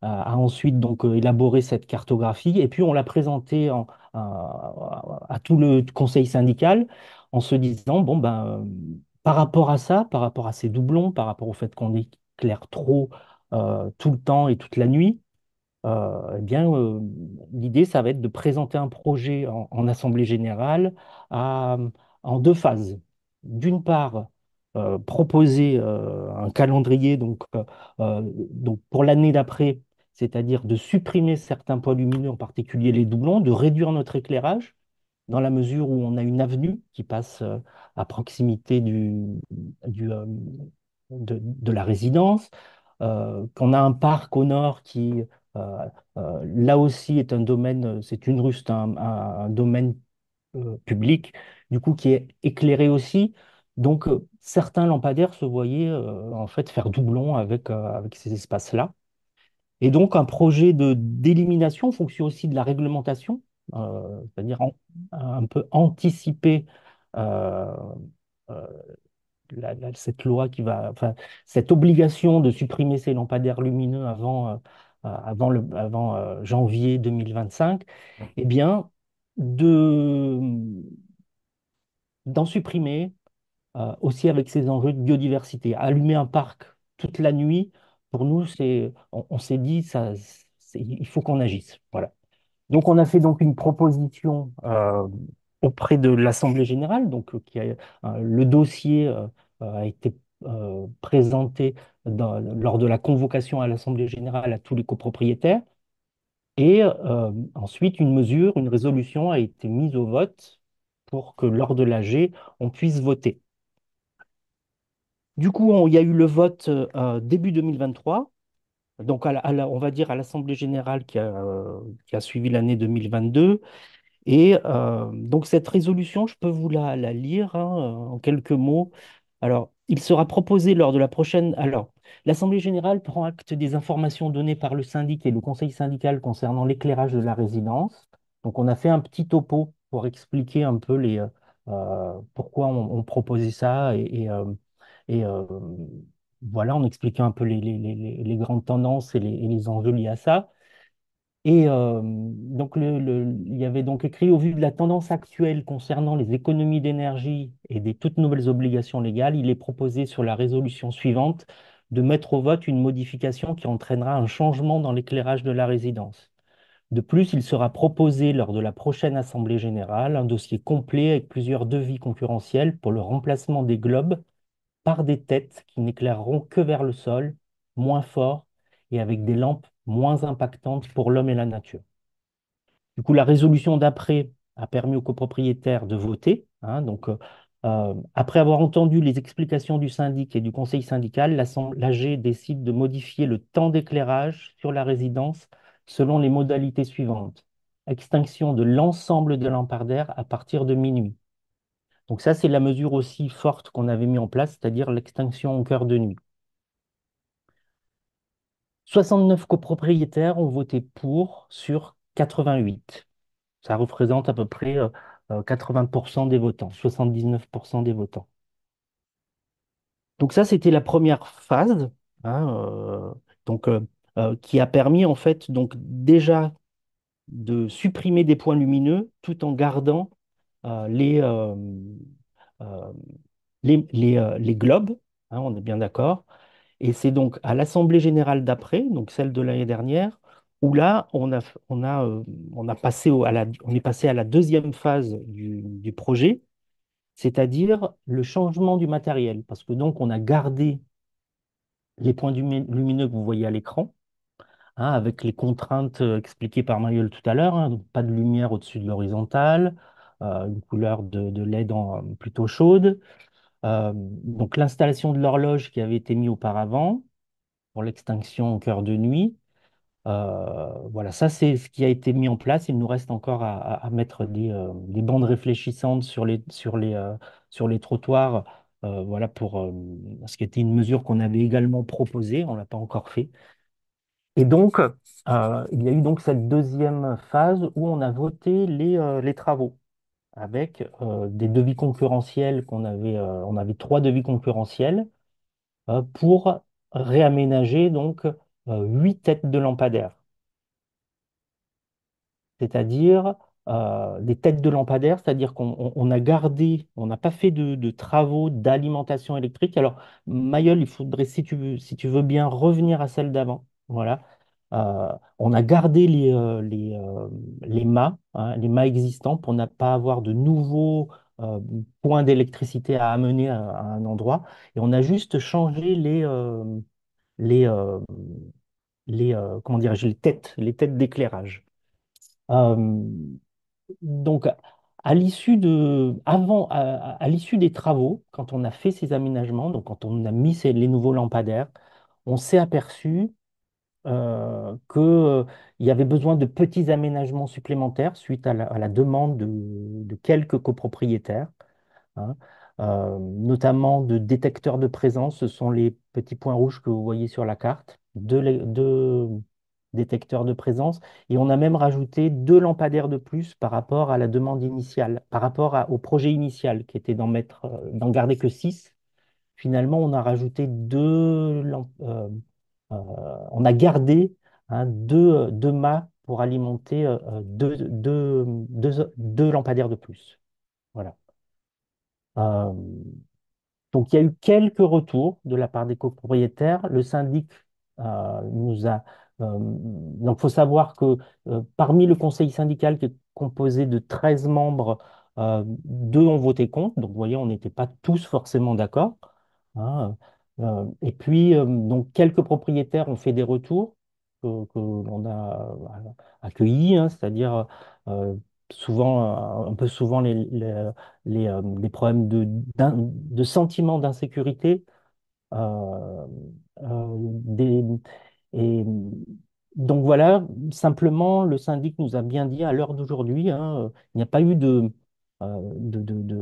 a ensuite donc élaboré cette cartographie et puis on l'a présentée à tout le conseil syndical en se disant, bon, ben, par rapport à ça, par rapport à ces doublons, par rapport au fait qu'on éclaire trop tout le temps et toute la nuit, eh bien, l'idée, ça va être de présenter un projet en assemblée générale à- en deux phases. D'une part, proposer un calendrier donc pour l'année d'après, c'est-à-dire de supprimer certains points lumineux, en particulier les doublons, de réduire notre éclairage dans la mesure où on a une avenue qui passe à proximité du, euh, de la résidence, qu'on a un parc au nord qui, euh, là aussi, est un domaine, c'est une rue, c'est un domaine public, du coup, qui est éclairé aussi. Donc, certains lampadaires se voyaient en fait faire doublon avec ces espaces-là. Et donc, un projet de d'élimination en fonction aussi de la réglementation, c'est-à-dire un peu anticiper euh, euh, cette loi qui va, enfin, cette obligation de supprimer ces lampadaires lumineux avant janvier 2025, eh bien, de, d'en supprimer aussi avec ces enjeux de biodiversité. Allumer un parc toute la nuit, pour nous, on s'est dit, il faut qu'on agisse. Voilà. Donc, on a fait donc une proposition auprès de l'Assemblée générale, le dossier a été présenté lors de la convocation à l'Assemblée générale à tous les copropriétaires. Et ensuite, une résolution a été mise au vote pour que lors de l'AG, on puisse voter. Du coup, il y a eu le vote début 2023, donc on va dire à l'Assemblée générale qui a suivi l'année 2022. Et donc cette résolution, je peux vous la lire hein, en quelques mots. Alors, il sera proposé lors de la prochaine. Alors, l'Assemblée générale prend acte des informations données par le syndic et le conseil syndical concernant l'éclairage de la résidence. Donc, on a fait un petit topo pour expliquer un peu pourquoi on proposait ça et voilà, en expliquant un peu les grandes tendances et les enjeux liés à ça. Et donc, il y avait donc écrit, au vu de la tendance actuelle concernant les économies d'énergie et des toutes nouvelles obligations légales, il est proposé sur la résolution suivante de mettre au vote une modification qui entraînera un changement dans l'éclairage de la résidence. De plus, il sera proposé lors de la prochaine Assemblée générale un dossier complet avec plusieurs devis concurrentiels pour le remplacement des globes par des têtes qui n'éclaireront que vers le sol, moins fort et avec des lampes moins impactantes pour l'homme et la nature. Du coup, la résolution d'après a permis aux copropriétaires de voter. Hein. Après avoir entendu les explications du syndic et du conseil syndical, l'AG décide de modifier le temps d'éclairage sur la résidence selon les modalités suivantes. Extinction de l'ensemble des lampadaires à partir de minuit. Donc ça, c'est la mesure aussi forte qu'on avait mis en place, c'est-à-dire l'extinction en cœur de nuit. 69 copropriétaires ont voté pour sur 88. Ça représente à peu près 80% des votants, 79% des votants. Donc ça, c'était la première phase, hein, donc, qui a permis en fait donc déjà de supprimer des points lumineux tout en gardant euh, les, euh, euh, les globes, hein, on est bien d'accord. Et c'est donc à l'Assemblée générale d'après, donc celle de l'année dernière, où là, on a passé on est passé à la deuxième phase du projet, c'est-à-dire le changement du matériel. Parce que donc, on a gardé les points lumineux que vous voyez à l'écran, hein, avec les contraintes expliquées par Mariole tout à l'heure, hein, donc pas de lumière au-dessus de l'horizontale, une couleur de LED plutôt chaude. Donc l'installation de l'horloge qui avait été mise auparavant pour l'extinction au cœur de nuit. Voilà, ça c'est ce qui a été mis en place. Il nous reste encore à mettre des bandes réfléchissantes sur les trottoirs, voilà ce qui était une mesure qu'on avait également proposée, on ne l'a pas encore fait. Et donc, il y a eu donc cette deuxième phase où on a voté les travaux avec des devis concurrentiels on avait trois devis concurrentiels pour réaménager donc huit têtes de lampadaires, c'est-à-dire des têtes de lampadaires, c'est-à-dire on a gardé, on n'a pas fait de travaux d'alimentation électrique. Alors, Mayol, il faudrait, si tu veux bien, revenir à celle d'avant. Voilà. On a gardé les mâts, hein, les mâts existants pour ne pas avoir de nouveaux euh, points d'électricité à amener à un endroit. Et on a juste changé les, euh, comment dirais-je, les têtes d'éclairage. Euh, donc, à l'issue des travaux, quand on a fait ces aménagements, donc quand on a mis les nouveaux lampadaires, on s'est aperçu qu'il y avait besoin de petits aménagements supplémentaires suite à la demande de quelques copropriétaires, hein, notamment de détecteurs de présence. Ce sont les petits points rouges que vous voyez sur la carte, deux détecteurs de présence. Et on a même rajouté deux lampadaires de plus par rapport à la demande initiale, par rapport au projet initial qui était d'en garder que six. Finalement, on a rajouté euh, on a gardé, hein, deux mâts pour alimenter deux lampadaires de plus. Voilà. Euh, donc, il y a eu quelques retours de la part des copropriétaires. Le syndic nous a. Donc, il faut savoir que parmi le conseil syndical qui est composé de 13 membres, deux ont voté contre. Donc, vous voyez, on n'était pas tous forcément d'accord, hein. Et puis, donc, quelques propriétaires ont fait des retours que l'on a accueillis, hein, c'est-à-dire euh, souvent, un peu souvent les problèmes de sentiment d'insécurité. euh, des, et donc voilà, simplement, le syndic nous a bien dit à l'heure d'aujourd'hui, hein, il n'y a pas eu de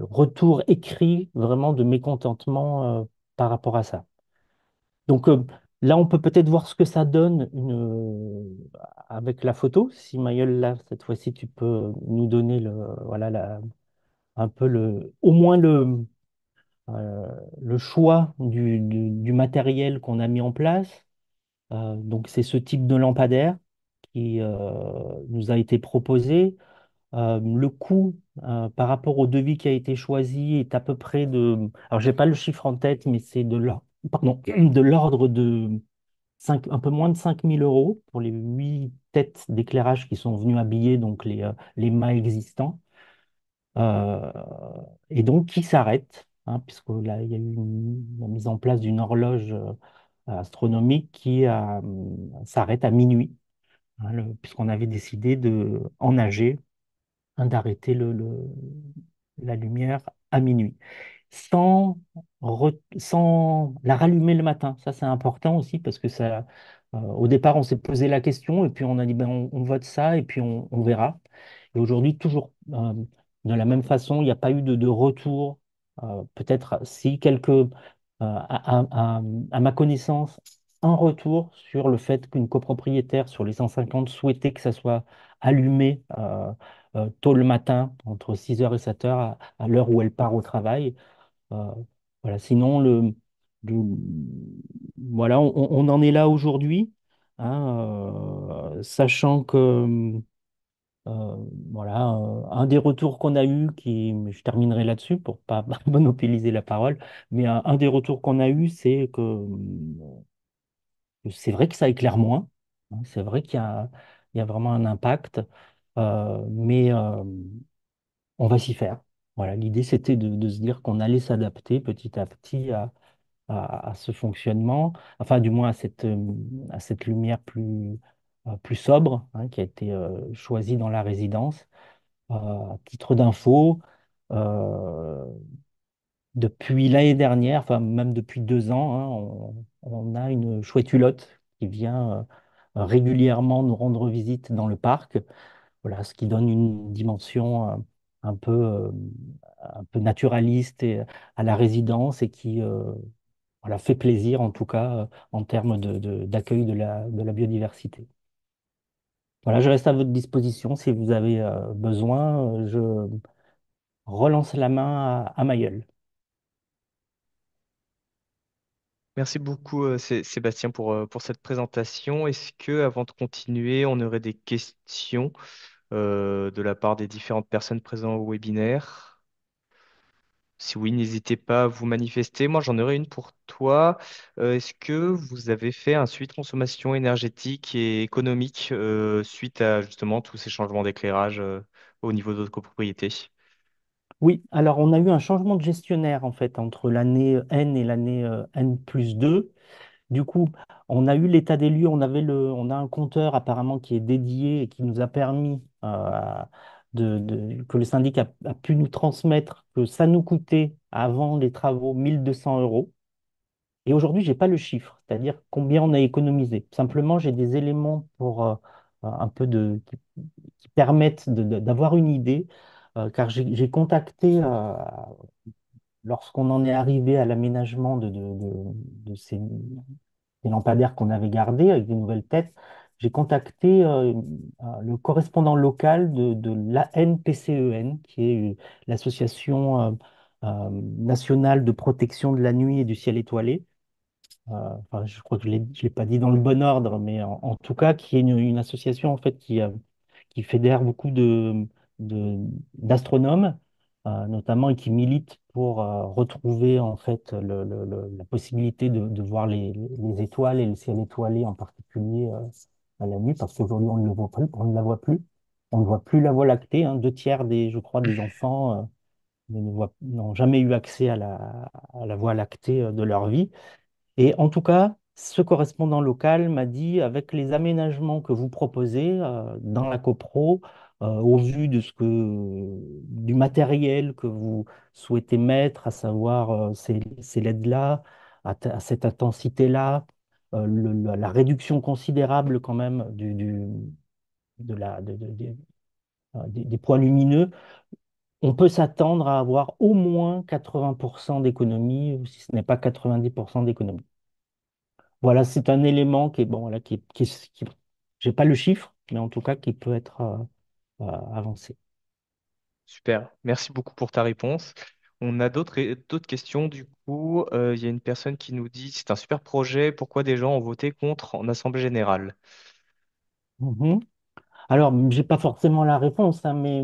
retour écrit vraiment de mécontentement par rapport à ça. Donc là, on peut peut-être voir ce que ça donne avec la photo. Si Mayol, là, cette fois-ci, tu peux nous donner voilà, un peu au moins euh, le choix du matériel qu'on a mis en place. Donc, c'est ce type de lampadaire qui nous a été proposé. Le coût par rapport au devis qui a été choisi est à peu près de... Alors, j'ai pas le chiffre en tête, mais c'est pardon, de l'ordre de un peu moins de 5 000 € pour les 8 têtes d'éclairage qui sont venues habiller donc les mâts existants. Euh, et donc qui s'arrête, hein, puisque là, il y a eu la mise en place d'une horloge astronomique qui s'arrête à minuit, hein, puisqu'on avait décidé de ennager, hein, d'arrêter la lumière à minuit, sans la rallumer le matin. Ça, c'est important aussi parce que ça, au départ, on s'est posé la question et puis on a dit, ben, on vote ça et puis on verra. Et aujourd'hui, toujours de la même façon, il n'y a pas eu de retour. Peut-être si à ma connaissance, un retour sur le fait qu'une copropriétaire sur les 150 souhaitait que ça soit allumé tôt le matin, entre 6 heures et 7 heures, à l'heure où elle part au travail. Euh, voilà. Sinon, le- voilà, on en est là aujourd'hui, hein, sachant que euh, voilà, un des retours qu'on a eu, mais je terminerai là-dessus pour pas monopoliser la parole, mais un des retours qu'on a eu, c'est que c'est vrai que ça éclaire moins, hein, c'est vrai il y a vraiment un impact, mais on va s'y faire. Voilà, l'idée, c'était de se dire qu'on allait s'adapter petit à petit à ce fonctionnement, enfin du moins à cette lumière plus sobre, hein, qui a été choisie dans la résidence. À titre d'info, euh, depuis l'année dernière, enfin même depuis 2 ans, hein, on a une chouette hulotte qui vient régulièrement nous rendre visite dans le parc. Voilà, ce qui donne une dimension un peu, euh, un peu naturaliste à la résidence et qui voilà, fait plaisir en tout cas en termes d'accueil de la biodiversité. Voilà, je reste à votre disposition si vous avez besoin. Je relance la main à Mayol. Merci beaucoup, Sébastien, pour cette présentation. Est-ce que, avant de continuer, on aurait des questions de la part des différentes personnes présentes au webinaire? Si oui, n'hésitez pas à vous manifester. Moi, j'en aurais une pour toi. Est-ce que vous avez fait un suivi de consommation énergétique et économique suite à justement tous ces changements d'éclairage au niveau de votre copropriété? Oui, alors on a eu un changement de gestionnaire en fait entre l'année N et l'année N+2. Du coup, on a eu l'état des lieux, on a un compteur apparemment qui est dédié et qui nous a permis que le syndic a pu nous transmettre que ça nous coûtait avant les travaux 1 200 euros. Et aujourd'hui, j'ai pas le chiffre, c'est-à-dire combien on a économisé. Simplement, j'ai des éléments pour un peu qui permettent d'avoir une idée, car j'ai contacté lorsqu'on en est arrivé à l'aménagement de ces lampadaires qu'on avait gardés avec des nouvelles têtes, j'ai contacté le correspondant local de l'ANPCEN, qui est l'association nationale de protection de la nuit et du ciel étoilé. Enfin, je crois que je l'ai pas dit dans le bon ordre, mais en tout cas, qui est une association en fait qui fédère beaucoup de- d'astronomes, notamment, et qui milite pour retrouver en fait la possibilité de voir les étoiles et le ciel étoilé en particulier à la nuit, parce qu'aujourd'hui on ne le voit plus, on ne la voit plus, on ne voit plus la Voie lactée. Hein. 2 tiers je crois, des enfants n'ont jamais eu accès à la Voie lactée de leur vie. Et en tout cas, ce correspondant local m'a dit, avec les aménagements que vous proposez dans la copro, au vu du matériel que vous souhaitez mettre, à savoir ces LED-là, à cette intensité-là, la réduction considérable quand même de la, des points lumineux, on peut s'attendre à avoir au moins 80% d'économie, ou si ce n'est pas 90% d'économie. Voilà, c'est un élément qui est, bon, voilà, j'ai pas le chiffre, mais en tout cas qui peut être avancé. Super. Merci beaucoup pour ta réponse. On a d'autres questions. Du coup, il y a une personne qui nous dit, c'est un super projet, pourquoi des gens ont voté contre en Assemblée générale? Mhm. Alors, j'ai pas forcément la réponse, hein, mais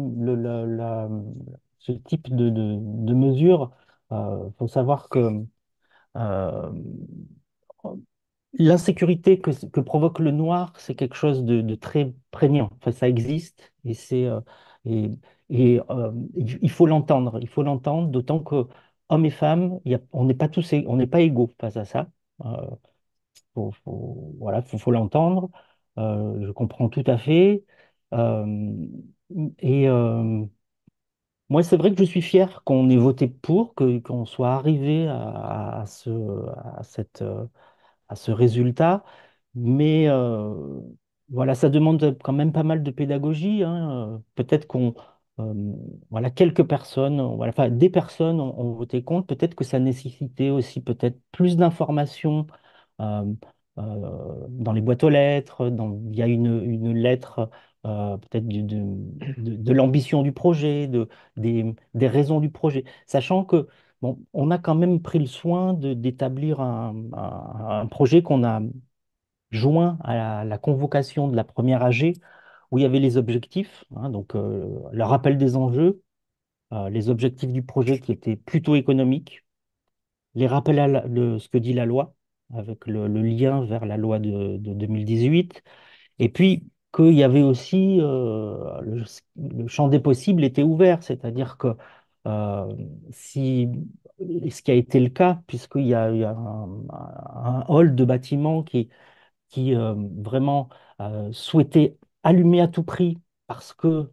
ce type de mesure, faut savoir que euh, l'insécurité que provoque le noir, c'est quelque chose de très prégnant. Enfin, ça existe et, il faut l'entendre. Il faut l'entendre, d'autant que hommes et femmes, on n'est pas on n'est pas égaux face à ça. Euh, voilà, faut l'entendre. Je comprends tout à fait. Euh, et moi, c'est vrai que je suis fier qu'on ait voté pour, qu'on soit arrivé à à ce résultat. Mais voilà, ça demande quand même pas mal de pédagogie. Hein. Peut-être voilà, quelques personnes, voilà, enfin, des personnes ont voté contre. Peut-être que ça nécessitait aussi peut-être plus d'informations euh, dans les boîtes aux lettres. Il y a une lettre peut-être de l'ambition du projet, des raisons du projet. Sachant que bon, on a quand même pris le soin d'établir un projet qu'on a joint à la convocation de la première AG, où il y avait les objectifs, hein, donc le rappel des enjeux, les objectifs du projet qui étaient plutôt économiques, les rappels ce que dit la loi, avec le lien vers la loi de 2018, et puis qu'il y avait aussi le champ des possibles était ouvert, c'est-à-dire que euh, si ce qui a été le cas, il y a un hall de bâtiment qui vraiment souhaitaient allumer à tout prix parce que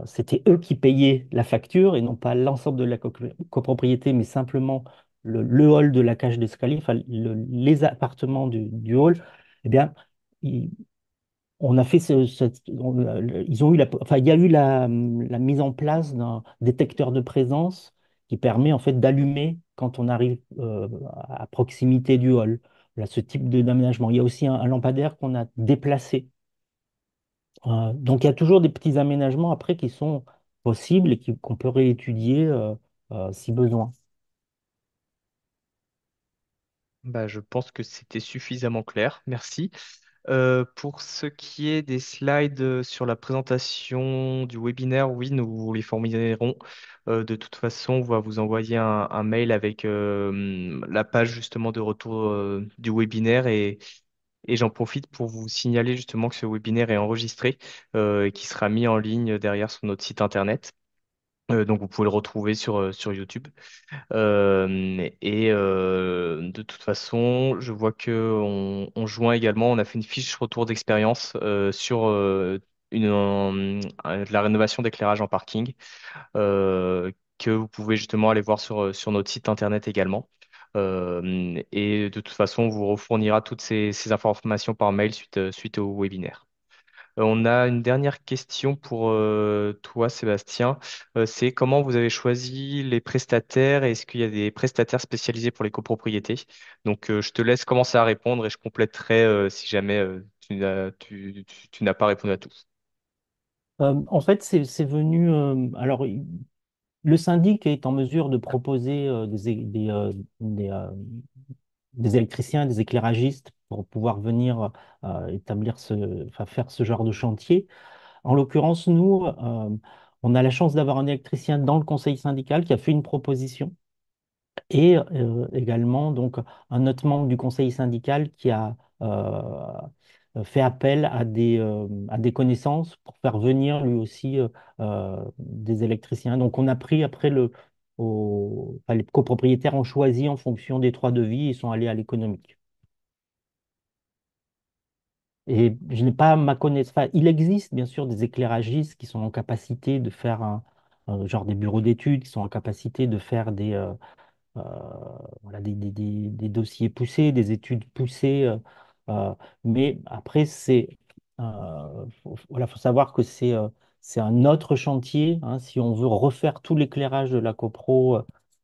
c'était eux qui payaient la facture et non pas l'ensemble de la copropriété, mais simplement le hall de la cage d'escalier, enfin, les appartements du hall. Eh bien, ils- on a fait ils ont eu enfin, il y a eu la mise en place d'un détecteur de présence qui permet en fait d'allumer quand on arrive à proximité du hall. Voilà, ce type d'aménagement. Il y a aussi un lampadaire qu'on a déplacé. Donc il y a toujours des petits aménagements après qui sont possibles et qu'on peut réétudier si besoin. Bah, je pense que c'était suffisamment clair. Merci. Pour ce qui est des slides sur la présentation du webinaire, oui, nous vous les fournirons. De toute façon, on va vous envoyer un mail avec la page justement de retour du webinaire et j'en profite pour vous signaler justement que ce webinaire est enregistré et qui sera mis en ligne derrière sur notre site internet. Donc vous pouvez le retrouver sur YouTube. De toute façon, je vois que on joint également, on a fait une fiche retour d'expérience sur de la rénovation d'éclairage en parking que vous pouvez justement aller voir sur notre site internet également. Et de toute façon, on vous refournira toutes ces informations par mail suite au webinaire. On a une dernière question pour toi, Sébastien. C'est comment vous avez choisi les prestataires et est-ce qu'il y a des prestataires spécialisés pour les copropriétés? Donc, je te laisse commencer à répondre et je compléterai si jamais tu n'as pas répondu à tout. En fait, c'est venu. Alors, le syndic est en mesure de proposer des électriciens, des éclairagistes pour pouvoir venir enfin, faire ce genre de chantier. En l'occurrence, nous, on a la chance d'avoir un électricien dans le conseil syndical qui a fait une proposition et également donc un autre membre du conseil syndical qui a fait appel à des connaissances pour faire venir lui aussi des électriciens. Donc on a pris après enfin, les copropriétaires ont choisi en fonction des trois devis et sont allés à l'économique. Et je n'ai pas ma connaissance. Enfin, il existe bien sûr des éclairagistes qui sont en capacité de faire genre des bureaux d'études, qui sont en capacité de faire euh, voilà, des dossiers poussés, des études poussées. Euh, mais après, voilà, faut savoir que c'est un autre chantier, hein. Si on veut refaire tout l'éclairage de la copro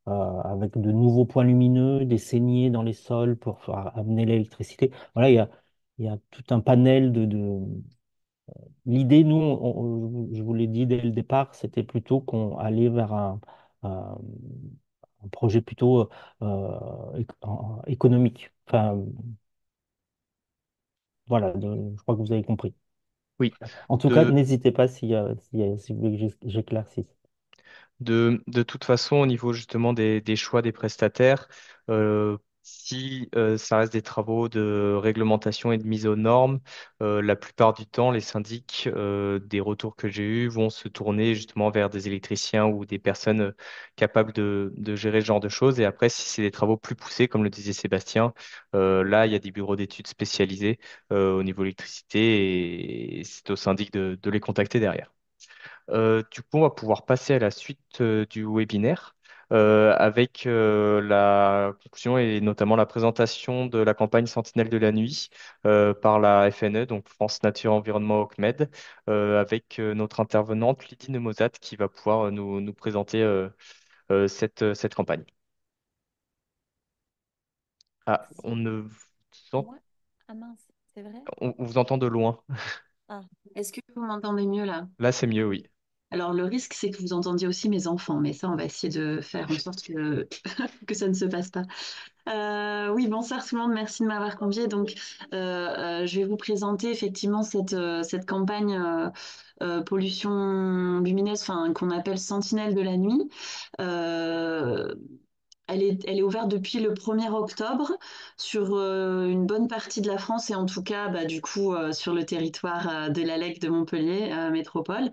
avec de nouveaux points lumineux, des saignées dans les sols pour amener l'électricité, voilà, il y a tout un panel L'idée, nous, je vous l'ai dit dès le départ, c'était plutôt qu'on allait vers un- un projet plutôt économique. Enfin, voilà, je crois que vous avez compris. Oui. En tout cas, De, n'hésitez pas si vous voulez que j'éclaircisse. De toute façon, au niveau justement des choix des prestataires, si ça reste des travaux de réglementation et de mise aux normes, la plupart du temps, les syndics, des retours que j'ai eus, vont se tourner justement vers des électriciens ou des personnes capables de gérer ce genre de choses. Et après, si c'est des travaux plus poussés, comme le disait Sébastien, là, il y a des bureaux d'études spécialisés au niveau électricité et c'est au syndic de les contacter derrière. Du coup, on va pouvoir passer à la suite du webinaire avec la conclusion et notamment la présentation de la campagne Sentinelle de la nuit par la FNE, donc France Nature Environnement OCMED, avec notre intervenante Lydie Nemozat qui va pouvoir nous présenter cette campagne. Ah, on ne vous C'est ent- moi? Ah mince, c'est vrai? on vous entend de loin. Ah. Est-ce que vous m'entendez mieux là? Là, c'est mieux, oui. Alors le risque, c'est que vous entendiez aussi mes enfants, mais ça, on va essayer de faire en sorte que, que ça ne se passe pas. Oui, bonsoir tout le monde, merci de m'avoir convié. Donc, je vais vous présenter effectivement cette campagne pollution lumineuse, enfin, qu'on appelle Sentinelle de la nuit. Euh, elle est ouverte depuis le 1er octobre sur une bonne partie de la France et en tout cas, bah, du coup, sur le territoire de la LEC de Montpellier, métropole.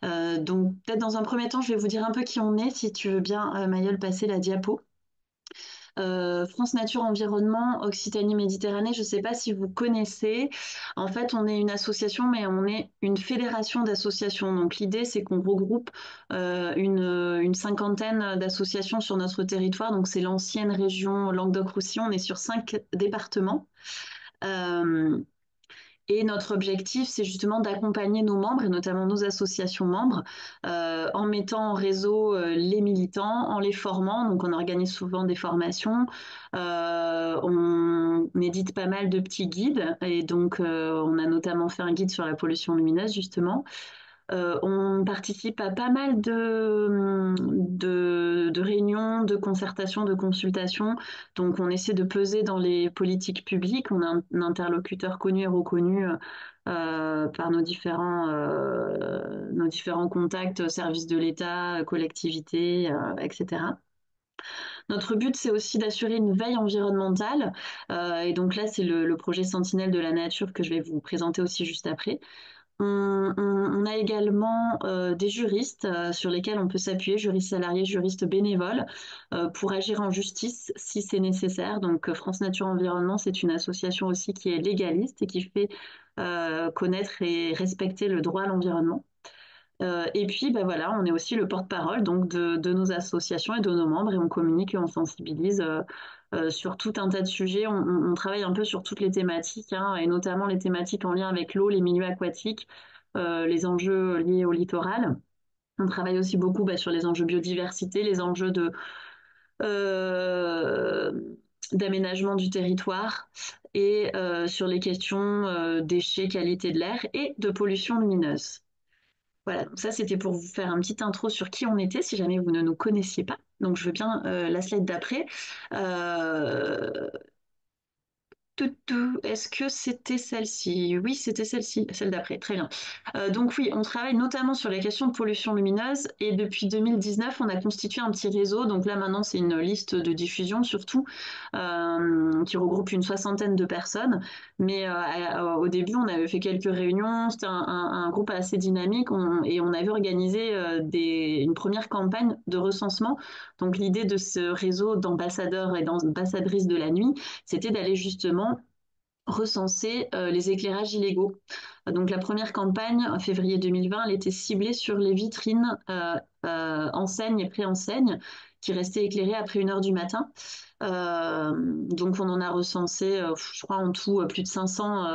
Donc, peut-être dans un premier temps, je vais vous dire un peu qui on est, si tu veux bien, Mayol, passer la diapo. France Nature Environnement Occitanie-Méditerranée, je ne sais pas si vous connaissez. En fait, on est une association, mais on est une fédération d'associations. Donc l'idée, c'est qu'on regroupe une cinquantaine d'associations sur notre territoire. Donc c'est l'ancienne région Languedoc-Roussillon. On est sur 5 départements. Euh, et notre objectif, c'est justement d'accompagner nos membres, et notamment nos associations membres, en mettant en réseau les militants, en les formant. Donc, on organise souvent des formations. On édite pas mal de petits guides. Et donc, on a notamment fait un guide sur la pollution lumineuse, justement. On participe à pas mal de réunions, de concertations, de consultations. Donc, on essaie de peser dans les politiques publiques. On a un interlocuteur connu et reconnu par nos différents contacts, services de l'État, collectivités, etc. Notre but, c'est aussi d'assurer une veille environnementale. Et donc là, c'est le projet Sentinelle de la nature que je vais vous présenter aussi juste après. On a également des juristes sur lesquels on peut s'appuyer, juristes salariés, juristes bénévoles, pour agir en justice si c'est nécessaire. Donc France Nature Environnement, c'est une association aussi qui est légaliste et qui fait connaître et respecter le droit à l'environnement. Et puis, ben voilà, on est aussi le porte-parole donc de nos associations et de nos membres et on communique et on sensibilise sur tout un tas de sujets. On travaille un peu sur toutes les thématiques, hein, et notamment les thématiques en lien avec l'eau, les milieux aquatiques, les enjeux liés au littoral. On travaille aussi beaucoup sur les enjeux biodiversité, les enjeux euh, d'aménagement du territoire et sur les questions déchets, qualité de l'air et de pollution lumineuse. Voilà, donc ça c'était pour vous faire un petit intro sur qui on était, si jamais vous ne nous connaissiez pas. Donc je veux bien la slide d'après. Euh, Est-ce que c'était celle-ci? Oui, c'était celle-ci, celle d'après. Très bien. Donc oui, on travaille notamment sur les questions de pollution lumineuse et depuis 2019, on a constitué un petit réseau. Donc là, maintenant, c'est une liste de diffusion surtout qui regroupe une soixantaine de personnes. Mais au début, on avait fait quelques réunions. C'était un groupe assez dynamique et on avait organisé une première campagne de recensement. Donc l'idée de ce réseau d'ambassadeurs et d'ambassadrices de la nuit, c'était d'aller justement recenser les éclairages illégaux. Donc la première campagne, en février 2020, elle était ciblée sur les vitrines enseignes et préenseignes qui restaient éclairées après 1 heure du matin. Donc on en a recensé, je crois en tout, plus de 500,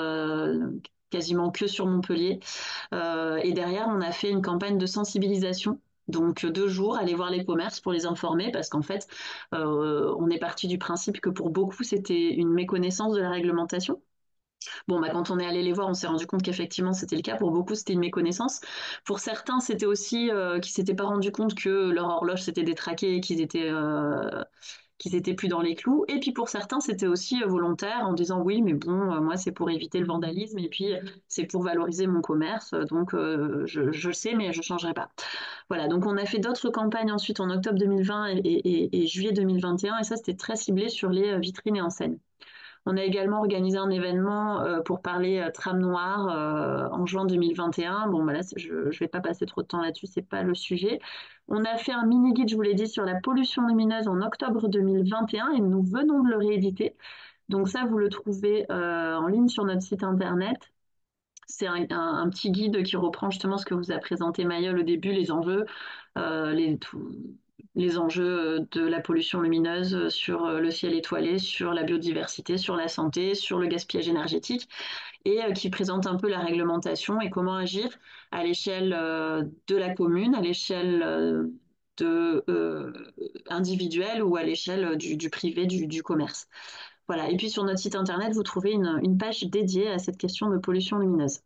quasiment que sur Montpellier. Et derrière, on a fait une campagne de sensibilisation. Donc 2 jours, aller voir les commerces pour les informer, parce qu'en fait, on est parti du principe que pour beaucoup, c'était une méconnaissance de la réglementation. Bon, quand on est allé les voir, on s'est rendu compte qu'effectivement, c'était le cas. Pour beaucoup, c'était une méconnaissance. Pour certains, c'était aussi qu'ils s'étaient pas rendu compte que leur horloge s'était détraquée et qu'ils étaient plus dans les clous. Et puis pour certains, c'était aussi volontaire en disant oui, mais bon, moi, c'est pour éviter le vandalisme et puis c'est pour valoriser mon commerce. Donc, je le sais, mais je changerai pas. Voilà, donc on a fait d'autres campagnes ensuite en octobre 2020 et juillet 2021. Et ça, c'était très ciblé sur les vitrines et enseignes. On a également organisé un événement pour parler tram noir en juin 2021. Bon, là, je ne vais pas passer trop de temps là-dessus, c'est pas le sujet. On a fait un mini-guide, je vous l'ai dit, sur la pollution lumineuse en octobre 2021 et nous venons de le rééditer. Donc ça, vous le trouvez en ligne sur notre site internet. C'est un petit guide qui reprend justement ce que vous a présenté Mayol au début, les enjeux, les enjeux de la pollution lumineuse sur le ciel étoilé, sur la biodiversité, sur la santé, sur le gaspillage énergétique, et qui présente un peu la réglementation et comment agir à l'échelle de la commune, à l'échelle individuelle ou à l'échelle du privé, du commerce. Voilà. Et puis sur notre site internet, vous trouvez une page dédiée à cette question de pollution lumineuse.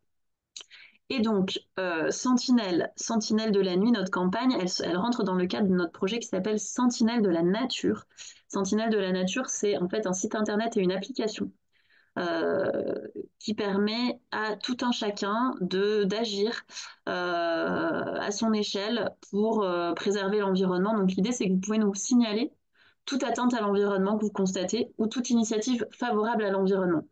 Et donc, Sentinelle de la nuit, notre campagne, elle rentre dans le cadre de notre projet qui s'appelle Sentinelle de la nature. Sentinelle de la nature, c'est en fait un site internet et une application euh, qui permet à tout un chacun d'agir à son échelle pour préserver l'environnement. Donc l'idée, c'est que vous pouvez nous signaler toute atteinte à l'environnement que vous constatez ou toute initiative favorable à l'environnement.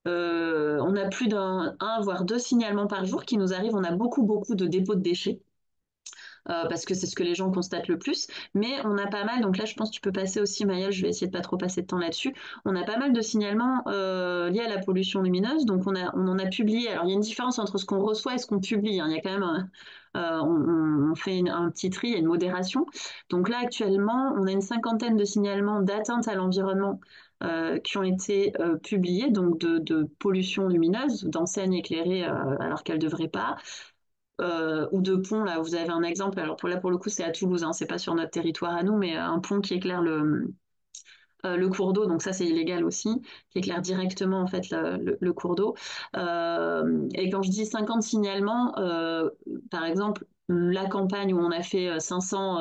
On a plus voire 2 signalements par jour qui nous arrivent. On a beaucoup de dépôts de déchets. Parce que c'est ce que les gens constatent le plus. Mais on a pas mal, donc là je pense que tu peux passer aussi, Maëlle, je vais essayer de pas trop passer de temps là-dessus. On a pas mal de signalements liés à la pollution lumineuse, donc on en a publié. Alors il y a une différence entre ce qu'on reçoit et ce qu'on publie, hein. Il y a quand même, on fait un petit tri et une modération. Donc là actuellement, on a une cinquantaine de signalements d'atteinte à l'environnement qui ont été publiés, donc de pollution lumineuse, d'enseignes éclairées alors qu'elles ne devraient pas ou de ponts. Là, vous avez un exemple. Alors pour le coup, c'est à Toulouse, hein, c'est pas sur notre territoire à nous, mais un pont qui éclaire le cours d'eau, donc ça c'est illégal aussi, qui éclaire directement en fait le cours d'eau. Et quand je dis 50 signalements, par exemple, la campagne où on a fait 500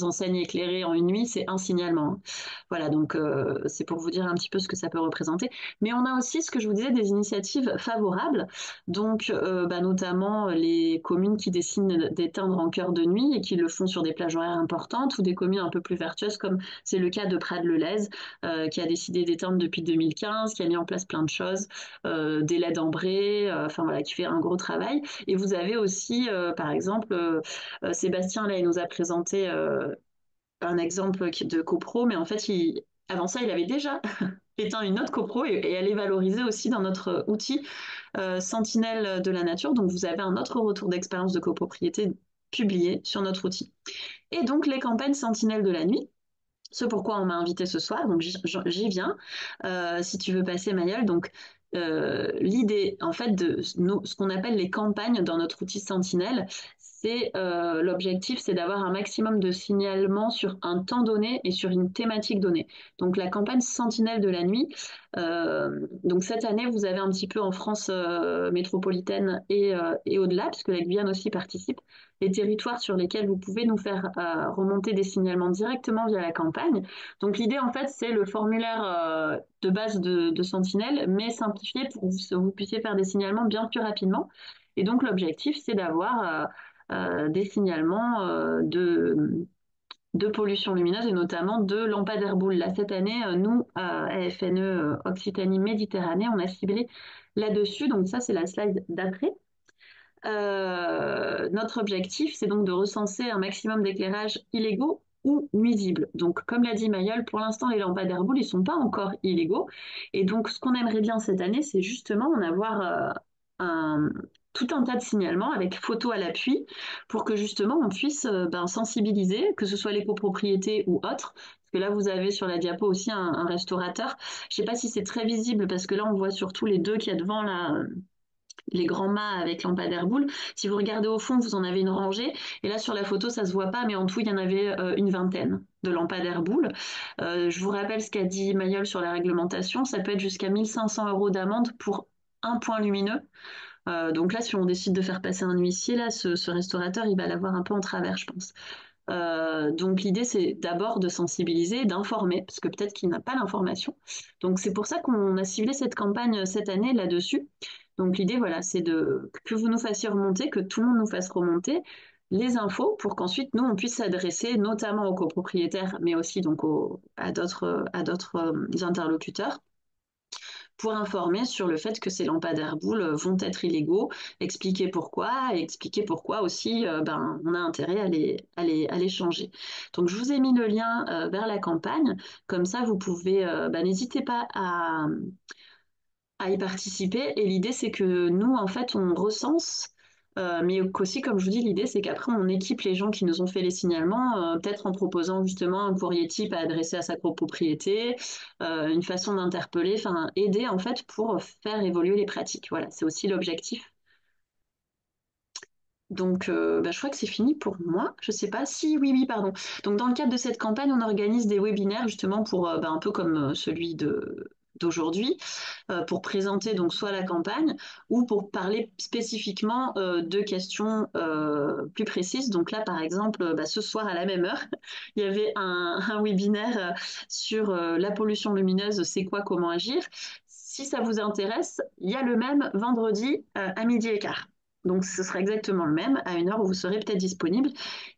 enseignes éclairées en une nuit, c'est un signalement, hein. Voilà, donc c'est pour vous dire un petit peu ce que ça peut représenter. Mais on a aussi, ce que je vous disais, des initiatives favorables, donc notamment les communes qui décident d'éteindre en cœur de nuit et qui le font sur des plages horaires importantes, ou des communes un peu plus vertueuses, comme c'est le cas de Prades-le-Lez, qui a décidé d'éteindre depuis 2015, qui a mis en place plein de choses, des LED ambrées, enfin voilà, qui fait un gros travail. Et vous avez aussi, par exemple, Sébastien, là, il nous a présenté un exemple de copro, mais en fait, avant ça, il avait déjà éteint une autre copro et elle est valorisée aussi dans notre outil Sentinelle de la nature. Donc, vous avez un autre retour d'expérience de copropriété publié sur notre outil. Et donc, les campagnes Sentinelle de la nuit, ce pourquoi on m'a invité ce soir, donc j'y viens. Si tu veux passer, Mayol, donc l'idée, en fait, de ce qu'on appelle les campagnes dans notre outil Sentinelle, c'est l'objectif, c'est d'avoir un maximum de signalements sur un temps donné et sur une thématique donnée. Donc la campagne Sentinelle de la nuit, donc cette année, vous avez un petit peu en France métropolitaine et au-delà, puisque la Guyane aussi participe, les territoires sur lesquels vous pouvez nous faire remonter des signalements directement via la campagne. Donc l'idée, en fait, c'est le formulaire de base de Sentinelle, mais simplifié pour que vous puissiez faire des signalements bien plus rapidement. Et donc l'objectif, c'est d'avoir des signalements de pollution lumineuse et notamment de lampadaires boules. Là, cette année, nous, à FNE Occitanie Méditerranée, on a ciblé là-dessus. Donc ça, c'est la slide d'après. Notre objectif, c'est donc de recenser un maximum d'éclairages illégaux ou nuisibles. Donc, comme l'a dit Mayol, pour l'instant, les lampadaires boules, ils sont pas encore illégaux. Et donc, ce qu'on aimerait bien cette année, c'est justement en avoir un, tout un tas de signalements avec photos à l'appui pour que justement on puisse sensibiliser, que ce soit les copropriétés ou autres. Parce que là, vous avez sur la diapo aussi un restaurateur. Je sais pas si c'est très visible parce que là, on voit surtout les deux qui y a devant là, les grands mâts avec lampadaire boule. Si vous regardez au fond, vous en avez une rangée. Et là, sur la photo, ça se voit pas, mais en tout, il y en avait une vingtaine de lampadaires boules. Je vous rappelle ce qu'a dit Mayol sur la réglementation. Ça peut être jusqu'à 1500 euros d'amende pour un point lumineux. Donc là, si on décide de faire passer un huissier, là, ce restaurateur, il va l'avoir un peu en travers, je pense. Donc l'idée, c'est d'abord de sensibiliser, d'informer, parce que peut-être qu'il n'a pas l'information. Donc c'est pour ça qu'on a ciblé cette campagne cette année là-dessus. Donc l'idée, voilà, c'est que vous nous fassiez remonter, que tout le monde nous fasse remonter les infos pour qu'ensuite nous on puisse s'adresser notamment aux copropriétaires, mais aussi donc à d'autres interlocuteurs pour informer sur le fait que ces lampadaires boules vont être illégaux, expliquer pourquoi et expliquer pourquoi aussi on a intérêt à les changer. Donc je vous ai mis le lien vers la campagne, comme ça vous pouvez, n'hésitez pas à y participer. Et l'idée, c'est que nous, en fait, on recense, mais qu'aussi, comme je vous dis, l'idée, c'est qu'après, on équipe les gens qui nous ont fait les signalements, peut-être en proposant justement un courrier type à adresser à sa copropriété, une façon d'interpeller, enfin, aider, en fait, pour faire évoluer les pratiques. Voilà, c'est aussi l'objectif. Donc, je crois que c'est fini pour moi. Je sais pas si, oui, oui, pardon. Donc, dans le cadre de cette campagne, on organise des webinaires justement pour, un peu comme celui d'aujourd'hui, pour présenter donc soit la campagne ou pour parler spécifiquement de questions plus précises. Donc là, par exemple, ce soir à la même heure, il y avait un webinaire sur la pollution lumineuse, c'est quoi, comment agir. Si ça vous intéresse, il y a le même vendredi à midi et quart. Donc, ce sera exactement le même, à une heure où vous serez peut-être disponible.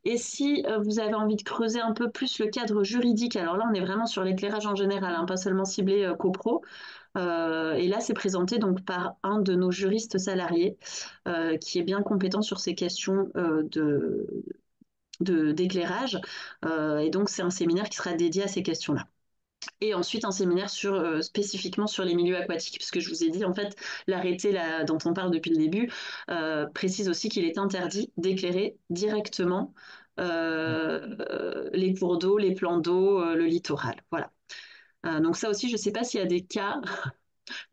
Et si vous avez envie de creuser un peu plus le cadre juridique, alors là, on est vraiment sur l'éclairage en général, hein, pas seulement ciblé copro. Et là, c'est présenté donc par un de nos juristes salariés qui est bien compétent sur ces questions d'éclairage. Et donc, c'est un séminaire qui sera dédié à ces questions-là. Et ensuite, un séminaire spécifiquement sur les milieux aquatiques, puisque je vous ai dit, en fait, l'arrêté là, dont on parle depuis le début précise aussi qu'il est interdit d'éclairer directement les cours d'eau, les plans d'eau, le littoral. Voilà. Donc ça aussi, je ne sais pas s'il y a des cas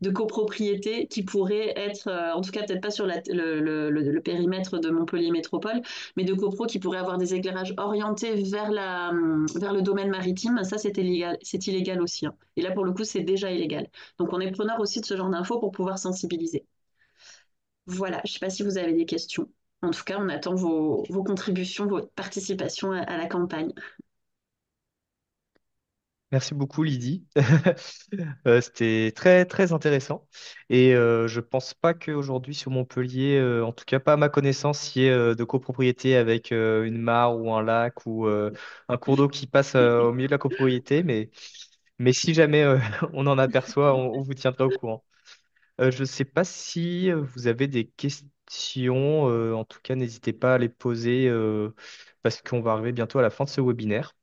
de copropriété qui pourraient être, en tout cas peut-être pas sur le périmètre de Montpellier Métropole, mais de copro qui pourraient avoir des éclairages orientés vers le domaine maritime. Ça, c'est illégal aussi, hein. Et là, pour le coup, c'est déjà illégal. Donc, on est preneur aussi de ce genre d'infos pour pouvoir sensibiliser. Voilà, je ne sais pas si vous avez des questions. En tout cas, on attend vos contributions, votre participation à la campagne. Merci beaucoup, Lydie. C'était très, très intéressant. Et je pense pas qu'aujourd'hui, sur Montpellier, en tout cas pas à ma connaissance, il y ait de copropriété avec une mare ou un lac ou un cours d'eau qui passe au milieu de la copropriété. Mais si jamais on en aperçoit, on vous tiendra au courant. Je ne sais pas si vous avez des questions. En tout cas, n'hésitez pas à les poser parce qu'on va arriver bientôt à la fin de ce webinaire.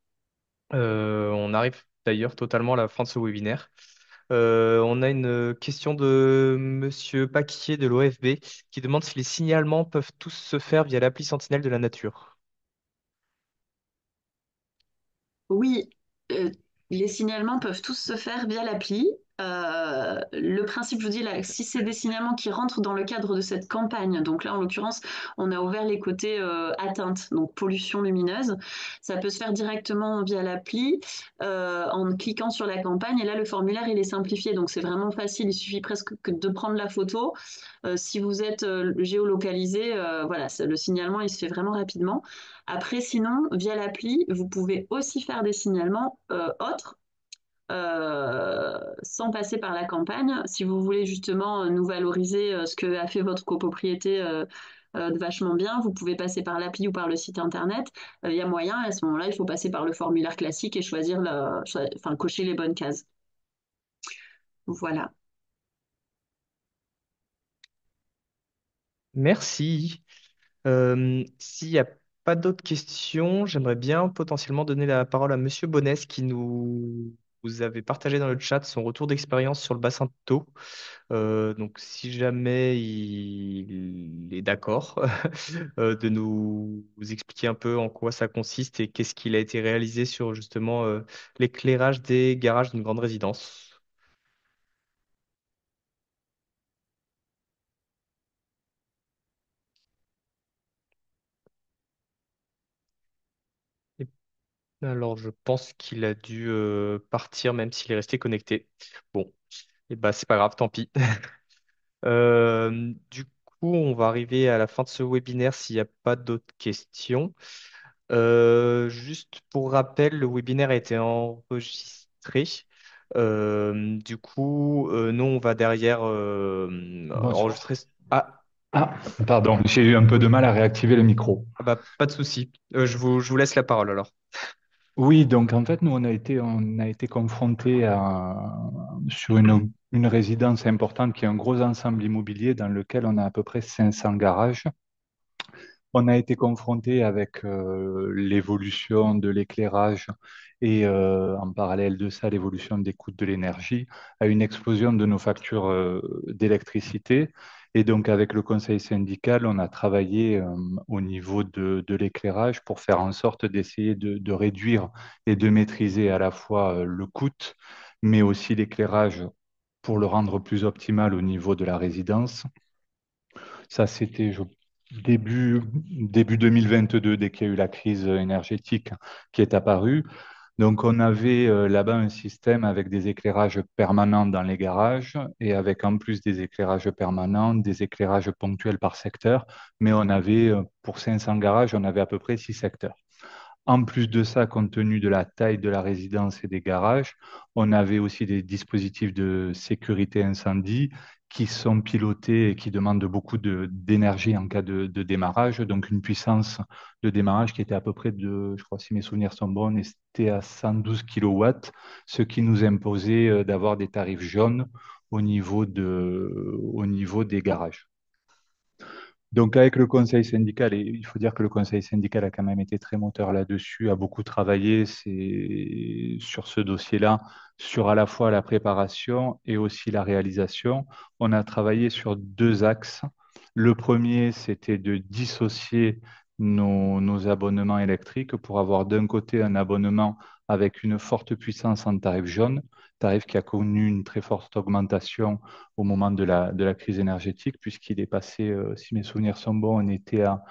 On arrive d'ailleurs totalement à la fin de ce webinaire. On a une question de Monsieur Paquier de l'OFB qui demande si les signalements peuvent tous se faire via l'appli Sentinelle de la nature. Oui, euh, les signalements peuvent tous se faire via l'appli. Le principe, je vous dis, là, si c'est des signalements qui rentrent dans le cadre de cette campagne, donc là, en l'occurrence, on a ouvert les côtés atteintes, donc pollution lumineuse, ça peut se faire directement via l'appli en cliquant sur la campagne. Et là, le formulaire, il est simplifié, donc c'est vraiment facile. Il suffit presque que de prendre la photo. Si vous êtes géolocalisé, voilà, le signalement, il se fait vraiment rapidement. Après, sinon, via l'appli, vous pouvez aussi faire des signalements autres sans passer par la campagne. Si vous voulez justement nous valoriser ce que a fait votre copropriété vachement bien, vous pouvez passer par l'appli ou par le site internet. Il y a moyen, à ce moment-là, il faut passer par le formulaire classique et choisir enfin, cocher les bonnes cases. Voilà. Merci. S'il n'y a pas d'autres questions, j'aimerais bien potentiellement donner la parole à Monsieur Bonnès qui nous vous avez partagé dans le chat son retour d'expérience sur le bassin de Thau. Donc, si jamais il est d'accord de nous expliquer un peu en quoi ça consiste et qu'est-ce qu'il a été réalisé sur justement l'éclairage des garages d'une grande résidence. Et alors, je pense qu'il a dû partir même s'il est resté connecté. Bon, et bah c'est pas grave, tant pis. Du coup, on va arriver à la fin de ce webinaire s'il n'y a pas d'autres questions. Juste pour rappel, le webinaire a été enregistré. Du coup, nous, on va derrière Bonsoir. enregistrer. Ah, Ah, pardon, j'ai eu un peu de mal à réactiver le micro. ah bah, pas de souci. Je vous laisse la parole alors. Oui, donc en fait, nous, on a été confrontés sur une résidence importante qui est un gros ensemble immobilier dans lequel on a à peu près 500 garages. On a été confronté avec l'évolution de l'éclairage et en parallèle de ça, l'évolution des coûts de l'énergie, à une explosion de nos factures d'électricité. Et donc, avec le conseil syndical, on a travaillé au niveau de l'éclairage pour faire en sorte d'essayer de réduire et de maîtriser à la fois le coût, mais aussi l'éclairage pour le rendre plus optimal au niveau de la résidence. Ça, c'était début 2022, dès qu'il y a eu la crise énergétique qui est apparue. Donc, on avait là-bas un système avec des éclairages permanents dans les garages et avec en plus des éclairages permanents, des éclairages ponctuels par secteur. Mais on avait, pour 500 garages, on avait à peu près 6 secteurs. En plus de ça, compte tenu de la taille de la résidence et des garages, on avait aussi des dispositifs de sécurité incendie qui sont pilotés et qui demandent beaucoup d'énergie en cas de démarrage. Donc une puissance de démarrage qui était à peu près je crois si mes souvenirs sont bons, c'était à 112 kilowatts, ce qui nous imposait d'avoir des tarifs jaunes au niveau des garages. Donc, avec le conseil syndical, et il faut dire que le conseil syndical a quand même été très moteur là-dessus, a beaucoup travaillé sur ce dossier-là, sur à la fois la préparation et aussi la réalisation. On a travaillé sur 2 axes. Le premier, c'était de dissocier nos abonnements électriques pour avoir d'un côté un abonnement avec une forte puissance en tarif jaune, tarif qui a connu une très forte augmentation au moment de la crise énergétique, puisqu'il est passé, si mes souvenirs sont bons, on était à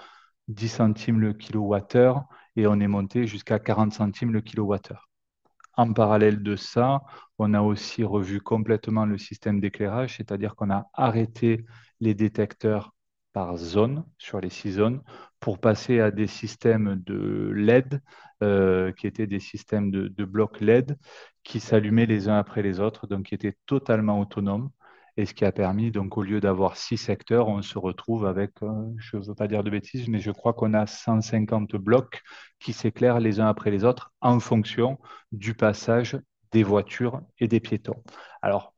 10 centimes le kilowattheure et on est monté jusqu'à 40 centimes le kilowattheure. En parallèle de ça, on a aussi revu complètement le système d'éclairage, c'est-à-dire qu'on a arrêté les détecteurs par zone, sur les 6 zones, pour passer à des systèmes de LED, qui étaient des systèmes de blocs LED, qui s'allumaient les uns après les autres, donc qui étaient totalement autonomes. Et ce qui a permis, donc, au lieu d'avoir 6 secteurs, on se retrouve avec, je ne veux pas dire de bêtises, mais je crois qu'on a 150 blocs qui s'éclairent les uns après les autres en fonction du passage des voitures et des piétons. Alors,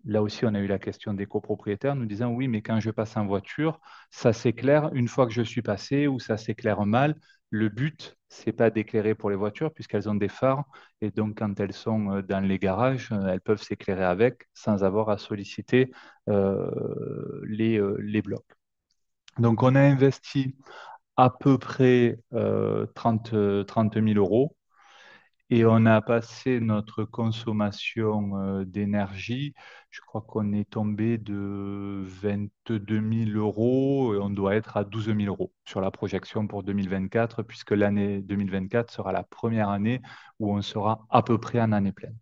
là aussi, on a eu la question des copropriétaires nous disant, oui, mais quand je passe en voiture, ça s'éclaire une fois que je suis passé ou ça s'éclaire mal. Le but, c'est pas d'éclairer pour les voitures puisqu'elles ont des phares et donc quand elles sont dans les garages, elles peuvent s'éclairer avec sans avoir à solliciter les blocs. Donc, on a investi à peu près 30 000 euros et on a passé notre consommation d'énergie. Je crois qu'on est tombé de 22 000 euros et on doit être à 12 000 euros sur la projection pour 2024, puisque l'année 2024 sera la première année où on sera à peu près en année pleine.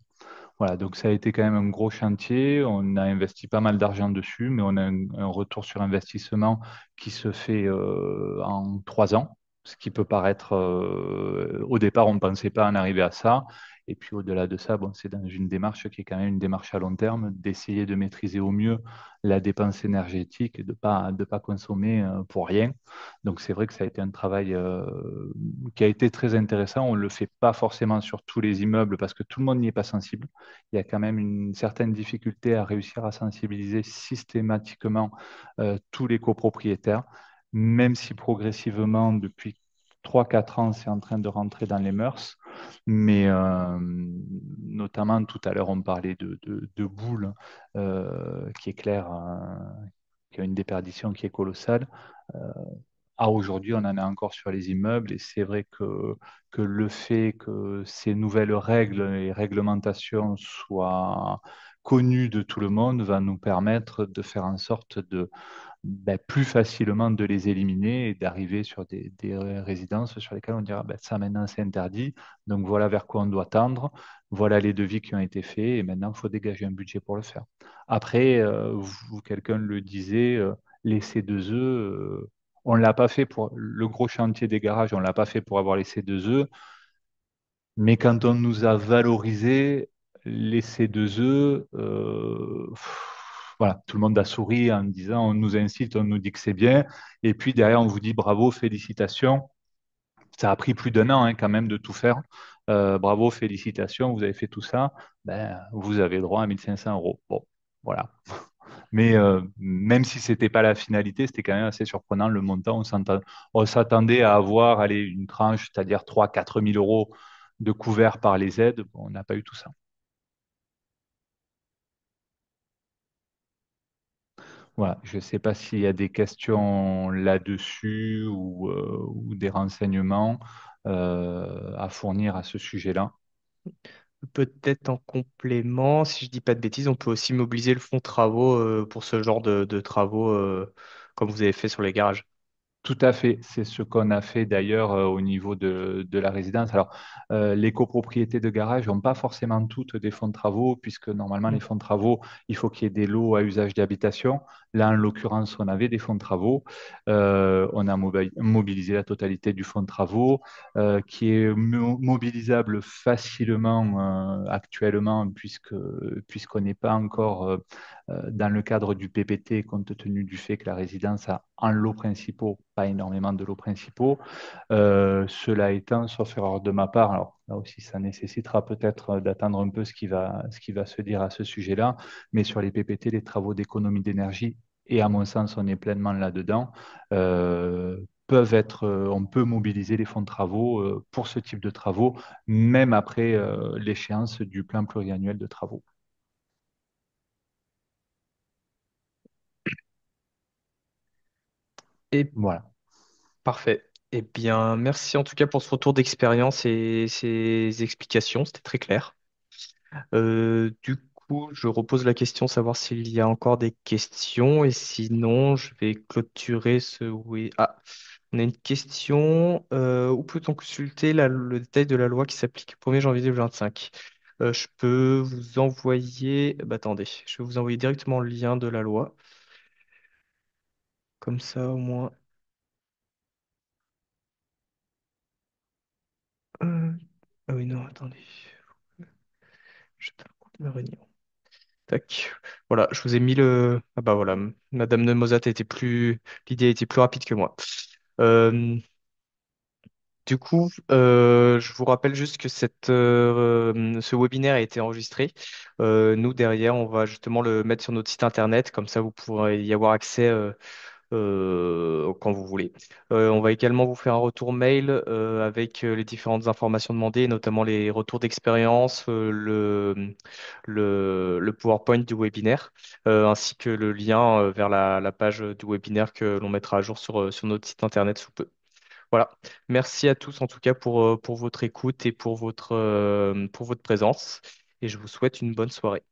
Voilà, donc ça a été quand même un gros chantier. On a investi pas mal d'argent dessus, mais on a un retour sur investissement qui se fait en 3 ans, ce qui peut paraître, au départ, on ne pensait pas en arriver à ça. Et puis au-delà de ça, bon, c'est dans une démarche qui est quand même une démarche à long terme, d'essayer de maîtriser au mieux la dépense énergétique et de pas consommer pour rien. Donc c'est vrai que ça a été un travail qui a été très intéressant. On ne le fait pas forcément sur tous les immeubles parce que tout le monde n'y est pas sensible. Il y a quand même une certaine difficulté à réussir à sensibiliser systématiquement tous les copropriétaires, même si progressivement, depuis 3, 4 ans, c'est en train de rentrer dans les mœurs. Mais notamment, tout à l'heure, on parlait de boules qui éclairent, qui a une déperdition qui est colossale. Euh, à aujourd'hui, on en a encore sur les immeubles et c'est vrai que le fait que ces nouvelles règles et réglementations soient connues de tout le monde va nous permettre de faire en sorte de plus facilement de les éliminer et d'arriver sur des résidences sur lesquelles on dira ça maintenant c'est interdit, donc voilà vers quoi on doit tendre, voilà les devis qui ont été faits et maintenant il faut dégager un budget pour le faire. Après, quelqu'un le disait, les C2E, on ne l'a pas fait pour le gros chantier des garages, on ne l'a pas fait pour avoir les C2E, mais quand on nous a valorisé les C2E, voilà, tout le monde a souri en disant on nous incite, on nous dit que c'est bien, et puis derrière on vous dit bravo, félicitations. Ça a pris plus d'1 an quand même de tout faire. Bravo, félicitations, vous avez fait tout ça. Vous avez le droit à 1500 euros. Bon, voilà. Mais même si ce n'était pas la finalité, c'était quand même assez surprenant le montant. On s'attendait à avoir allez, une tranche, c'est-à-dire 3 000 à 4 000 euros de couvert par les aides. Bon, on n'a pas eu tout ça. Voilà, je ne sais pas s'il y a des questions là-dessus ou des renseignements à fournir à ce sujet-là. Peut-être en complément, si je dis pas de bêtises, on peut aussi mobiliser le fonds travaux pour ce genre de travaux comme vous avez fait sur les garages. Tout à fait, c'est ce qu'on a fait d'ailleurs au niveau de la résidence. Alors, les copropriétés de garage n'ont pas forcément toutes des fonds de travaux, puisque normalement, les Mm. fonds de travaux, il faut qu'il y ait des lots à usage d'habitation. Là, en l'occurrence, on avait des fonds de travaux. On a mobilisé la totalité du fonds de travaux, qui est mobilisable facilement actuellement, puisqu'on n'est pas encore dans le cadre du PPT, compte tenu du fait que la résidence a en lots principaux, pas énormément de lots principaux. Cela étant, sauf erreur de ma part, alors là aussi ça nécessitera peut-être d'attendre un peu ce qui va se dire à ce sujet-là, mais sur les PPT, les travaux d'économie d'énergie, et à mon sens on est pleinement là-dedans, on peut mobiliser les fonds de travaux pour ce type de travaux, même après l'échéance du plan pluriannuel de travaux. Et Voilà. parfait. Eh bien, merci en tout cas pour ce retour d'expérience et ces explications, c'était très clair. Du coup, je repose la question, savoir s'il y a encore des questions et sinon, je vais clôturer ce oui. Ah, on a une question. Où peut-on consulter le détail de la loi qui s'applique au 1er janvier 2025? Je peux vous envoyer. Bah, attendez, je vais vous envoyer directement le lien de la loi. comme ça au moins. Euh, Ah oui, non, attendez. Je te raconte ma réunion. Tac. Voilà, je vous ai mis le. Ah bah voilà, Madame de Mosat était plus. L'idée était plus rapide que moi. Euh, Du coup, je vous rappelle juste que ce webinaire a été enregistré. Nous, derrière, on va justement le mettre sur notre site internet, comme ça vous pourrez y avoir accès quand vous voulez. On va également vous faire un retour mail avec les différentes informations demandées, notamment les retours d'expérience, le PowerPoint du webinaire, ainsi que le lien vers la page du webinaire que l'on mettra à jour sur notre site internet sous peu. Voilà. Merci à tous en tout cas pour votre écoute et pour votre présence. Et je vous souhaite une bonne soirée.